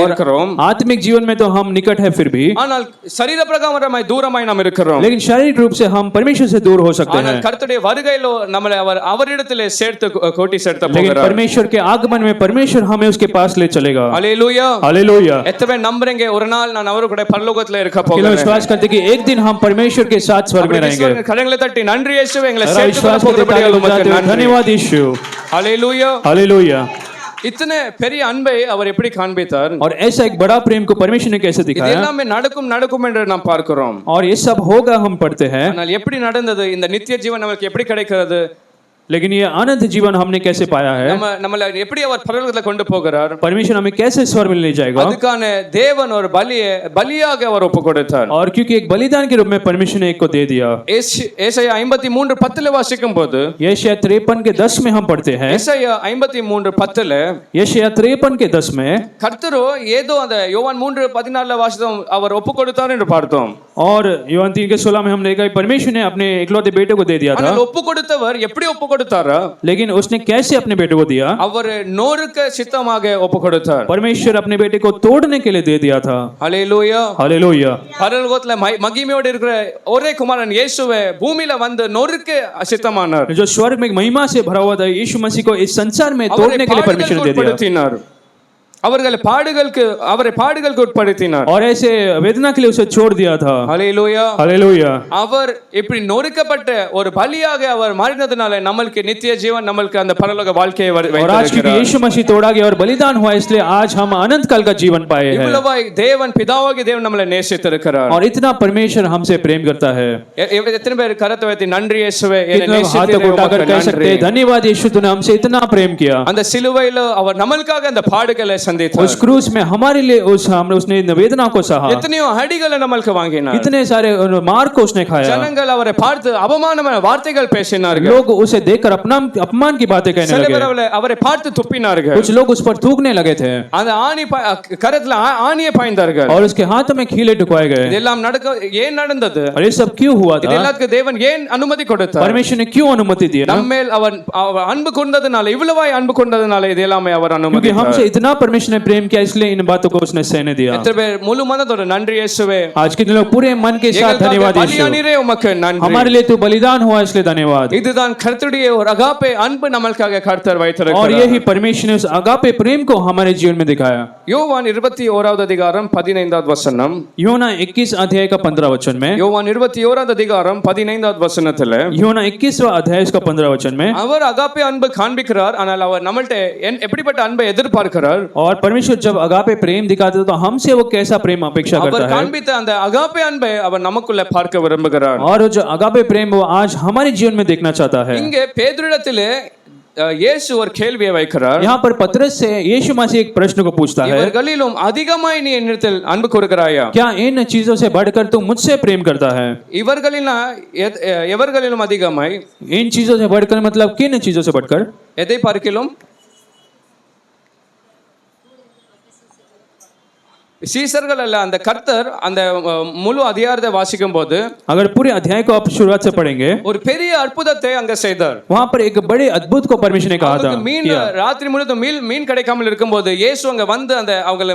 இருக்கிறோம். आत्मिक जीवन में तो हम निकट है फिर भी, ஆனால் சரீர பிரகாரமாய் தூரமாய் நாம் இருக்கிறோம். लेकिन शारीरिक रूप से हम परमेश्वर से दूर हो सकते हैं. ஆனால் கர்த்தருடைய வருகையிலோ நம்மளை அவரிடத்திலே சேர்த்து கூட்டி சேர்த்து लेकिन போகிறார். परमेश्वर के आगमन में परमेश्वर हमें उसके पास ले चलेगा. ஹalleluya. हालेलुया. எத்தனை நம்புறீங்க ஒரு நாள் நான் அவரு கூட பரலோகத்துல இருக்க कि लोग போகிறேன்? विश्वास करते हैं कि एक दिन हम परमेश्वर के साथ स्वर्ग में रहेंगे. கரங்களை தட்டி நன்றி இயேசுவே, எங்களை अगर சேர்த்து विश्वास करते போகிறபடியால் हैं, உமக்கு நன்றி. धन्यवाद यीशु. ஹalleluya. हालेलुया. இத்தனை பெரிய அன்பை அவர் எப்படி காண்பித்தார்? और ऐसा एक बड़ा प्रेम को परमेश्वर ने कैसे இது दिखाया? எல்லாமே நடக்கும் என்று நாம் பார்க்கிறோம். और ये सब होगा हम पढ़ते हैं. ஆனால் எப்படி நடந்தது? இந்த நித்திய ஜீவன் நமக்கு எப்படி கிடைக்கிறது? लेकिन ये अनंत जीवन हमने कैसे पाया है? நம்மள எப்படி அவர் பரலோகத்துல கொண்டு போகிறார்? परमेश्वर हमें कैसे स्वर्ग में ले जाएगा? அதுக்கான தேவன் ஒரு பலியாக அவர் ஒப்பு கொடுத்தார். और क्योंकि एक बलिदान के रूप में परमेश्वर ने एक को दे दिया. ஏசாயா 53:10 வாசிக்கும் போது, यशायाह 53 के 10 में हम पढ़ते हैं. ஏசாயா 53:10 यशायाह 53 के 10 में, கர்த்தரோ ஏதோ அந்த யோவான் 3:14 வாசித்தோம், அவர் ஒப்பு கொடுத்தார் என்று பார்த்தோம். और யோவாन 3 के 16 में हम देखा परमेश्वर ने अपने इकलौते बेटे को दे दिया था. ஆனால் ஒப்பு கொடுத்தவர் எப்படி ஒப்பு கொடுத்தாரா? लेकिन उसने कैसे अपने बेटे को दिया? அவர் நோருக்க சித்தமாக ஒப்பு கொடுத்தார். परमेश्वर अपने बेटे को तोड़ने के लिए दे दिया था. ஹalleluya. हालेलुया. பரலோகத்துல மகிமையோடு இருக்கிற ஒரே குமாரன் இயேசுவே பூமியில வந்து நொறுக்க சித்தமானார். जो स्वर्ग में महिमा से भरा हुआ था यीशु मसीह को इस संसार में तोड़ने के लिए परमेश्वर ने दे दिया. அவரை பாடுகளுக்கு உட்படுத்தினார். और ऐसे वेदना के लिए उसे छोड़ दिया था. ஹalleluya. हालेलुया. அவர் இப்படி நொறுக்கப்பட்ட ஒரு பலியாக அவர் மாறினதுனால நமக்கு நித்திய ஜீவன், நமக்கு அந்த பரலோக வாழ்க்கையை और आज क्योंकि यीशु मसीह तोड़ा गया और बलिदान हुआ, इसलिए आज हम अनंत काल का जीवन पाए हैं. இவ்வளவாய் தேவன் பிதாவாகிய தேவன் நம்மளை நேசித்திருக்கிறார். और इतना परमेश्वर हमसे प्रेम करता है. எத்தனை பேர் கரத்தை வைத்து நன்றி இயேசுவே என்னை कितने हाथ நேசித்தீர் को उठाकर कह सकते हैं धन्यवाद यीशु, तूने हमसे इतना प्रेम किया. அந்த சிலுவையில அவர் நமக்காக அந்த பாடுகளை சந்தித்தார். उस क्रूस में हमारे लिए उसने वेदना को सहा. எத்தனையோ அடிகளை நமக்கு வாங்கினார். इतने सारे मार को उसने खाया. ஜனங்கள் அவரை பார்த்து அவமானமான வார்த்தைகள் பேசினார்கள். लोग उसे देखकर अपमान की बातें कहने சில लगे. பேர் அவரை பார்த்து துப்பினார்கள். कुछ लोग उस पर थूकने लगे थे. அந்த கரத்துல ஆணியை பாய்ந்தார்கள். और उसके हाथों में कीले ठुकवाए गए. இதெல்லாம் ஏன் நடந்தது? और ये सब क्यों हुआ था? இதெல்லாம் தேவன் ஏன் அனுமதி கொடுத்தார்? परमेश्वर ने क्यों अनुमति दी? நம்மேல் அவர் அன்பு கொண்டதனால, இவ்வளவாய் அன்பு கொண்டதனால இதெல்லாம் அவர் क्योंकि அனுமதித்தார். हमसे इतना परमेश्वर परमेश्वर ने प्रेम किया इसलिए इन बातों को उसने सहने दिया। எத்தனை பேர் முழு மனதோட நன்றி இயேசுவே, आज कितने लोग पूरे मन के साथ धन्यवाद यीशु, பலியானீரே உமக்கு நன்றி, हमारे लिए तू बलिदान हुआ इसलिए धन्यवाद। இதுதான் கர்த்தருடைய ஒரு அகாப்பே அன்பு நமக்காக கர்த்தர் और வைத்திருக்கிறார்। यही परमेश्वर ने उस अगापे प्रेम को हमारे जीवन में दिखाया। யோவான் 21வது அதிகாரம் 15வது வசனம், யோனா 21 अध्याय का 15 वचन में, யோவான் 21வது அதிகாரம் 15வது வசனத்துல யோனா 21वां अध्याय का 15 वचन में, அவர் அகாப்பே அன்பு காண்பிக்கிறார், ஆனால் அவர் நம்மள்ட்ட எப்படிப்பட்ட அன்பை எதிர்பார்க்கிறார்? और परमेश्वर जब अगापे प्रेम दिखाते हैं तो हमसे वो कैसा प्रेम अपेक्षा அவர் करता है, காண்பித்த அந்த அகாப்பே அன்பை அவர் நமக்குள்ள பார்க்க விரும்புகிறார்। और वो जो अगापे प्रेम वो आज हमारे जीवन में देखना चाहता है। இங்கே பேதுருவிடத்திலே இயேசு ஒரு கேள்வியை வைக்கிறார்। यहाँ पर पतरस से यीशु मसीह एक प्रश्न को पूछता है, இவர்களிலும் அதிகமாய் நீ என்னிடத்தில் அன்பு கூறுகிறாயா? क्या इन चीजों से बढ़कर तू मुझसे प्रेम करता है? எவர்களிலும் அதிகமாய், इन चीजों से बढ़कर मतलब किन चीजों से बढ़कर? எதை பார்க்கிலும்? சீசர்கள் அல்ல, அந்த கர்த்தர் அந்த முழு அதிகாரத்தை வாசிக்கும் போது अगर पूरे अध्याय को आप शुरुआत से पढ़ेंगे, ஒரு பெரிய அற்புதத்தை அங்க செய்தார்। वहां पर एक बड़े अद्भुत को परमेश्वर ने कहा था। மீன் ராத்திரி முழுதும் மீன் கிடைக்காமல் இருக்கும்போது இயேசு அங்க வந்து அந்த அவங்கள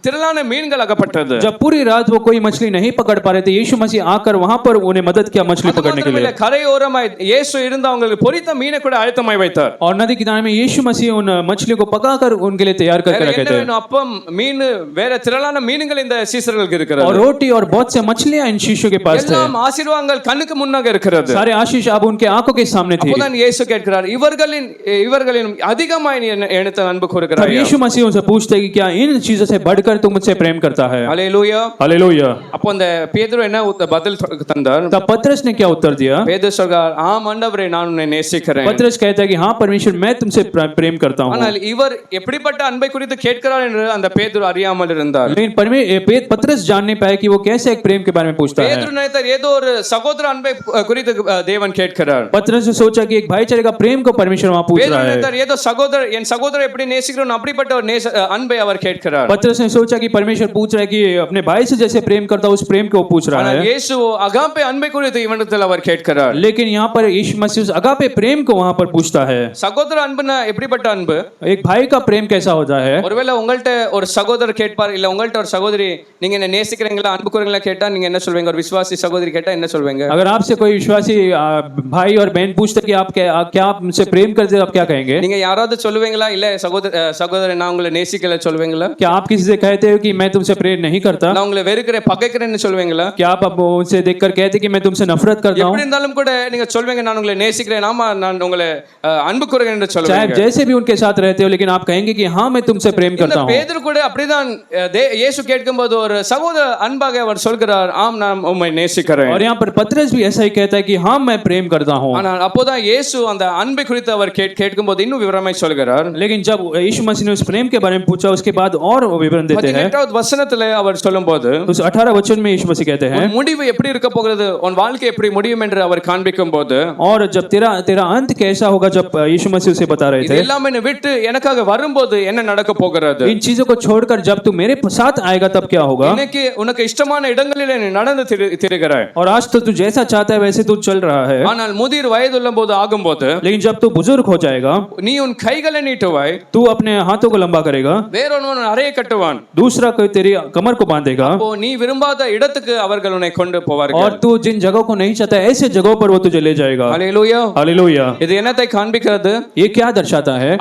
திரளான மீன்கள் அகப்பட்டது। जब पूरी रात वो कोई मछली नहीं पकड़ पा रहे थे, यीशु मसीह आकर वहां पर उन्हें मदद किया मछली पकड़ने के लिए। கரையோரமாய் இயேசு இருந்து அவங்களுக்கு பொரித்த மீனை கூட ஆயத்தமாய் வைத்தார்। और नदी किनारे में यीशु मसीह उन मछलियों को पकाकर उनके लिए तैयार करके रखे थे। அப்பம் மீன் வேற திரளான மீன்கள் இந்த சீசர்களுக்கு இருக்கிறது, और रोटी और बहुत से मछलियां इन शिष्यों के पास थे। எல்லாம் ஆசீர்வாதங்கள் கண்ணுக்கு முன்னாக இருக்கிறது, सारे आशीष अब उनके आंखों के सामने थी। அப்பதான் இயேசு கேட்கிறார், இவர்களின் அதிகமாய் நீ என்னிடத்தில் அன்பு கூறுகிறாய்? तब यीशु मसीह उनसे पूछते हैं कि क्या इन चीजों से बढ़कर तू मुझसे प्रेम करता है? ஹல்லேலூயா, हालेलुया। அப்போ அந்த பேதுரு என்ன பதில் தந்தார்? तब पतरस ने क्या उत्तर दिया? பேதுரு சொல்றார், ஆம் ஆண்டவரே, நான் உன்னை நேசிக்கிறேன்। पतरस कहता है कि हाँ परमेश्वर, मैं तुमसे प्रेम करता हूँ। ஆனால் இவர் எப்படிப்பட்ட அன்பை குறித்து கேட்கிறார் என்று அந்த பேதுரு அறியாமல் இருந்தார்। लेकिन पतरस जान नहीं पाया कि वो कैसे एक प्रेम के बारे में पूछता है। பேதுரு நினைத்தார், ஏதோ ஒரு சகோதர அன்பை குறித்து தேவன் கேட்கிறார்। पतरस ने सोचा कि एक भाईचारे का प्रेम को परमेश्वर वहां पूछ பேதுரு रहा है। நினைத்தார், ஏதோ என் சகோதரர் எப்படி நேசிக்கிறோம் அப்படிப்பட்ட ஒரு அன்பை அவர் கேட்கிறார்। पतरस ने सोचा कि परमेश्वर पूछ रहा है कि अपने भाई से जैसे प्रेम करता उस प्रेम को पूछ रहा ஆனால் है। இயேசு அகாப்பே அன்பை குறித்து இவனிடத்தில் அவர் கேட்கிறார்। लेकिन यहाँ पर यीशु मसीह उस अगापे प्रेम को वहां पर पूछता है। சகோதர அன்புனா எப்படிப்பட்ட அன்பு? एक भाई का प्रेम कैसा होता है? ஒருவேளை உங்கள்ட்ட ஒரு சகோதரர் கேட்பார், இல்ல உங்கள்ட்ட ஒரு சகோதரி நீங்க என்ன நேசிக்கிறீங்களா, அன்பு கூறுங்களா கேட்டா நீங்க என்ன சொல்வீங்க? ஒரு விசுவாசி சகோதரி கேட்டா என்ன சொல்வீங்க? अगर आपसे कोई विश्वासी भाई और बहन पूछते कि आप क्या आप मुझसे प्रेम करते हो, आप क्या कहेंगे? நீங்க யாராவது சொல்லுவீங்களா, இல்ல சகோதரன் நான் உங்களை நேசிக்கல சொல்லுவீங்களா? क्या आप किसी से कहते हो कि मैं तुमसे प्रेम नहीं करता? நான் உங்களை வெறுக்கிறேன் பகைக்கிறேன்னு சொல்லுவீங்களா? क्या आप उनसे देखकर कहते कि मैं तुमसे नफरत करता हूं? எப்படி இருந்தாலும் கூட நீங்க சொல்வீங்க, நான் உங்களை நேசிக்கிறேன், ஆமா நான் உங்களை அன்பு கூறுகிறேன் என்று चाहे சொல்லுவீங்க। जैसे भी उनके साथ रहते हो, लेकिन आप कहेंगे कि हाँ मैं तुमसे प्रेम करता हूं। பேதுரு கூட அப்படிதான் இயேசு கேட்கும்போது ஒரு சகோதர அன்பாக அவர் சொல்கிறார், ஆம் நான் உம்மை நேசிக்கிறேன்। और यहाँ पर पतरस भी ऐसा ही कहता है कि हाँ मैं प्रेम करता हूँ। ஆனால் அப்போதான் இயேசு அந்த அன்பை குறித்து அவர் கேட்கும்போது இன்னும் விவரமாய் சொல்கிறார்। लेकिन जब यीशु मसीह ने उस प्रेम के बारे में पूछा, उसके बाद और विवरण देते हैं। 18வது வசனத்திலே அவர் சொல்லும்போது उस 18 वचन में यीशु मसीह कहते हैं, உன் முடிவு எப்படி இருக்க போகிறது, உன் வாழ்க்கை எப்படி முடியும் என்று அவர் காண்பிக்கும் போது, और जब तेरा अंत कैसा होगा, जब यीशु मसीह उसे बता रहे இது थे, எல்லாமே விட்டு எனக்காக வரும்போது என்ன நடக்க போகிறது, इन चीजों को छोड़कर जब तू मेरे साथ आएगा तब क्या होगा। இன்னைக்கு உனக்கு இஷ்டமான இடங்களிலே நீ நடந்து திரிகிறாய், और आज तो तू जैसा चाहता है वैसे तू चल रहा है। ஆனால் முதிர் வயதுள்ள போது ஆகும்போது लेकिन जब तू बुजुर्ग हो जाएगा, நீ உன் கைகளை நீட்டுவாய், तू अपने हाथों को लंबा करेगा, வேறொருவன் அறையை கட்டுவான், दूसरा कोई तेरी कमर को बांधेगा, அப்போ நீ விரும்பாத இடத்துக்கு அவர்கள் உன்னை கொண்டு போவார்கள்। और तू जिन जगहों को नहीं चाहता ऐसे जगहों पर वो तुझे ले जाएगा। ஹல்லேலூயா। हालेलुया। இது என்னத்தை காண்பிக்கிறது? ये क्या दर्शाता है?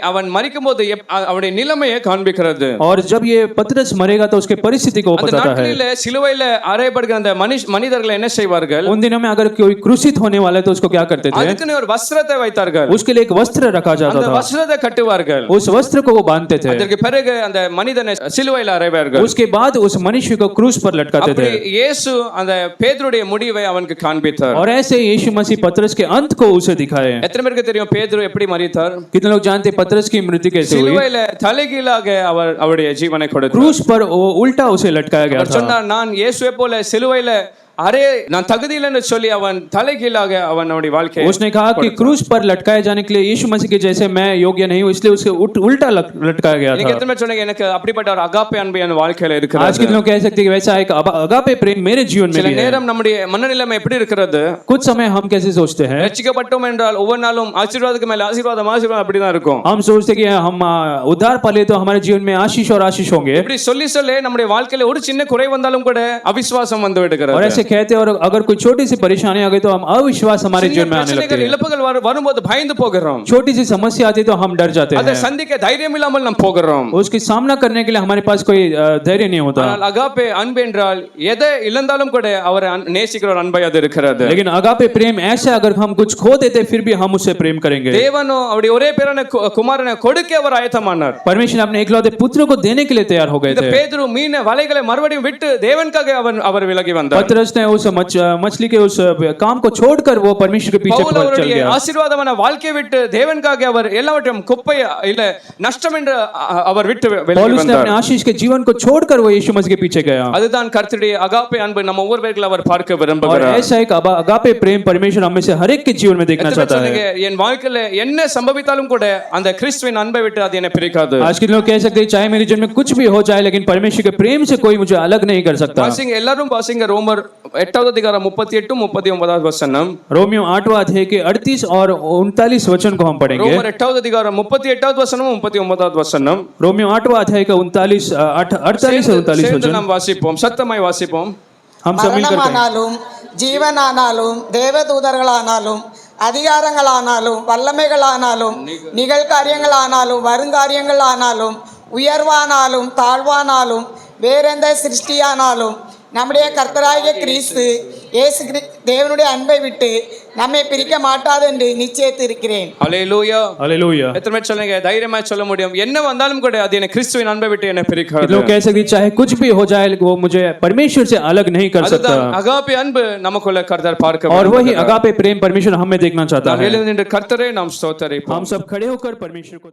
அவன் மரிக்கும்போது அவனுடைய நிலைமையை காண்பிக்கிறது। और जब ये पतरस मरेगा तो उसके परिस्थिति को அந்த बताता है। நாட்களிலே சிலுவையில அறையப்படுகிற அந்த மனிதர்கள் என்ன செய்வார்கள்? उन दिनों में अगर कोई क्रूसित होने वाला है तो उसको क्या करते थे? அதுக்குன்னு ஒரு வஸ்திரத்தை வைத்தார்கள், उसके लिए एक वस्त्र रखा जाता அந்த था, வஸ்திரத்தை கட்டுவார்கள், उस वस्त्र को वो बांधते थे, அதற்கு பிறகு அந்த மனிதனை சிலுவையில அறைவார்கள்। उसके बाद उस मनुष्य को क्रूस पर लटकाते அப்படி थे। இயேசு அந்த பேதுருடைய முடிவை அவனுக்கு காண்பித்தார்। और ऐसे यीशु मसीह पतरस के अंत को उसे दिखाए। எத்தனை பேருக்கு தெரியும் பேதுரு எப்படி மரித்தார்? कितने लोग जानते हैं पतरस की मृत्यु कैसे हुई? சிலுவையில தலைகீழாக அவருடைய ஜீவனை கொடுத்தார்। क्रूस पर वो उल्टा उसे लटकाया गया அவர் था। சொன்னார், நான் இயேசுவை போல சிலுவையில அரே நான் தகுதியில்லைன்னு சொல்லி அவன் தலைகீழாக அவனுடைய வாழ்க்கையை उसने कहा कि क्रूस पर लटकाए जाने के लिए यीशु मसीह के जैसे मैं योग्य नहीं हूँ, इसलिए उसे उल्टा लटकाया गया நீங்க था। எத்தனை பேர் சொன்னீங்க எனக்கு அப்படிப்பட்ட ஒரு அகாப்பே அன்பு என் வாழ்க்கையில आज இருக்கிறது? के लोग कह सकते हैं कि वैसा एक अगापे प्रेम मेरे जीवन में சில भी है। நேரம் நம்முடைய மனநிலைமை எப்படி இருக்கிறது? कुछ समय हम कैसे सोचते हैं, ரட்சிக்கப்பட்டோம் என்றால் ஒவ்வொரு நாளும் ஆசீர்வாதத்துக்கு மேல ஆசீர்வாதம் ஆசீர்வாதம் அப்படிதான் இருக்கும். हम सोचते हैं कि हम उद्धार पाले तो हमारे जीवन में आशीष और आशीष होंगे, இப்படி சொல்லி சொல்லி நம்முடைய வாழ்க்கையில ஒரு சின்ன குறை வந்தாலும் கூட அவிசுவாசம் வந்து और விடுகிறது. ऐसे कहते हैं और अगर कोई छोटी सी परेशानी आ गई तो हम अविश्वास हमारे जीवन में आने लगते பிரச்சனைகள் हैं। இழப்புகள் வரும்போது பயந்து போகிறோம். छोटी सी समस्या आती है तो हम डर जाते அதை हैं, சந்திக்க தைரியம் இல்லாமல் நாம் போகிறோம். उसकी सामना करने के लिए हमारे पास कोई धैर्य नहीं होता। ஆனால் அகாப்பே அன்பு என்றால் எதை இழந்தாலும் கூட அவரை நேசிக்கிற ஒரு அன்பை அது இருக்கிறது. लेकिन अगापे प्रेम ऐसा, अगर हम कुछ खो देते फिर भी हम उससे प्रेम करेंगे। தேவனோ அவருடைய ஒரே பேரான குமாரனை கொடுக்க அவர் ஆயத்தமானார். परमेश्वर ने अपने इकलौते पुत्र को देने के लिए तैयार हो गए இந்த थे। பேதுரு மீன வலைகளை மறுபடியும் விட்டு தேவனுக்காக அவர் விலகி வந்தார். पतरस ने उस मछली के उस काम को छोड़कर वो परमेश्वर के पीछे பவுல் चल அவருடைய गया। ஆசீர்வாதமான வாழ்க்கையை விட்டு தேவனுக்காக அவர் எல்லாவற்றையும் குப்பை இல்ல நஷ்டம் என்று அவர் விட்டு விலகி पौलुस ने வந்தார். अपने आशीष के जीवन को छोड़कर वो यीशु मसीह के पीछे गया। அதுதான் கர்த்தருடைய அகாப்பே அன்பு நம்ம ஒவ்வொருவருக்கும் அவர் பார்க்க और விரும்புகிறார். ऐसा एक अगापे प्रेम परमेश्वर हमें से हर एक के जीवन में देखना எத்தனை பேர் चाहता है। சொன்னீங்க, என் வாழ்க்கையில என்ன சம்பவித்தாலும் கூட அந்த கிறிஸ்துவின் அன்பை விட்டு அது என்னை பிரிக்காது. आज के लोग कह सकते हैं चाहे मेरे जीवन में कुछ भी हो जाए लेकिन परमेश्वर के प्रेम से कोई मुझे अलग नहीं कर सकता। வாசிங்க எல்லாரும் வாசிங்க ரோமர் 8வது அதிகாரம் 38 39வது வசனம். रोमियो 8वां अध्याय के 38 और 39 वचन को हम पढ़ेंगे। ரோமர் 8வது அதிகாரம் 38வது வசனம் 39வது வசனம். रोमियो 8वां अध्याय का 48 और 39 சேர்ந்து वचन நாம் வாசிப்போம், சத்தமாய் வாசிப்போம். हम सब मिलकर पढ़ेंगे। மரணமானாலும் ஜீவனானாலும் தேவதூதர்களானாலும் அதிகாரங்களானாலும் வல்லமைகளானாலும் நிகழ்காரியங்களானாலும் வருங்காரியங்களானாலும் உயர்வானாலும் தாழ்வானாலும் வேறெந்த சிருஷ்டியானாலும் நம்முடைய கர்த்தராகிய கிறிஸ்து இயேசு தேவனுடைய அன்பை விட்டு நம்மை பிரிக்க மாட்டாது என்று நிச்சயித்து இருக்கிறேன். அல்லேலூயா. हालेलुया। எத்தனை பேர் சொல்லுங்க தைரியமா சொல்ல முடியும், என்ன வந்தாலும் கூட அது என்ன கிறிஸ்துவின் அன்பை விட்டு என்ன பிரிக்காது. लोग कह सकते हैं चाहे कुछ भी हो जाए वो मुझे परमेश्वर से अलग नहीं कर सकता। அதுதான் அகாப்பே அன்பு நமக்குள்ள கர்த்தர் பார்க்க और वही अगापे प्रेम परमेश्वर हमें देखना चाहता है। எழுந்து நின்று கர்த்தரை நாம் ஸ்தோத்தரிப்போம். हम सब खड़े होकर परमेश्वर को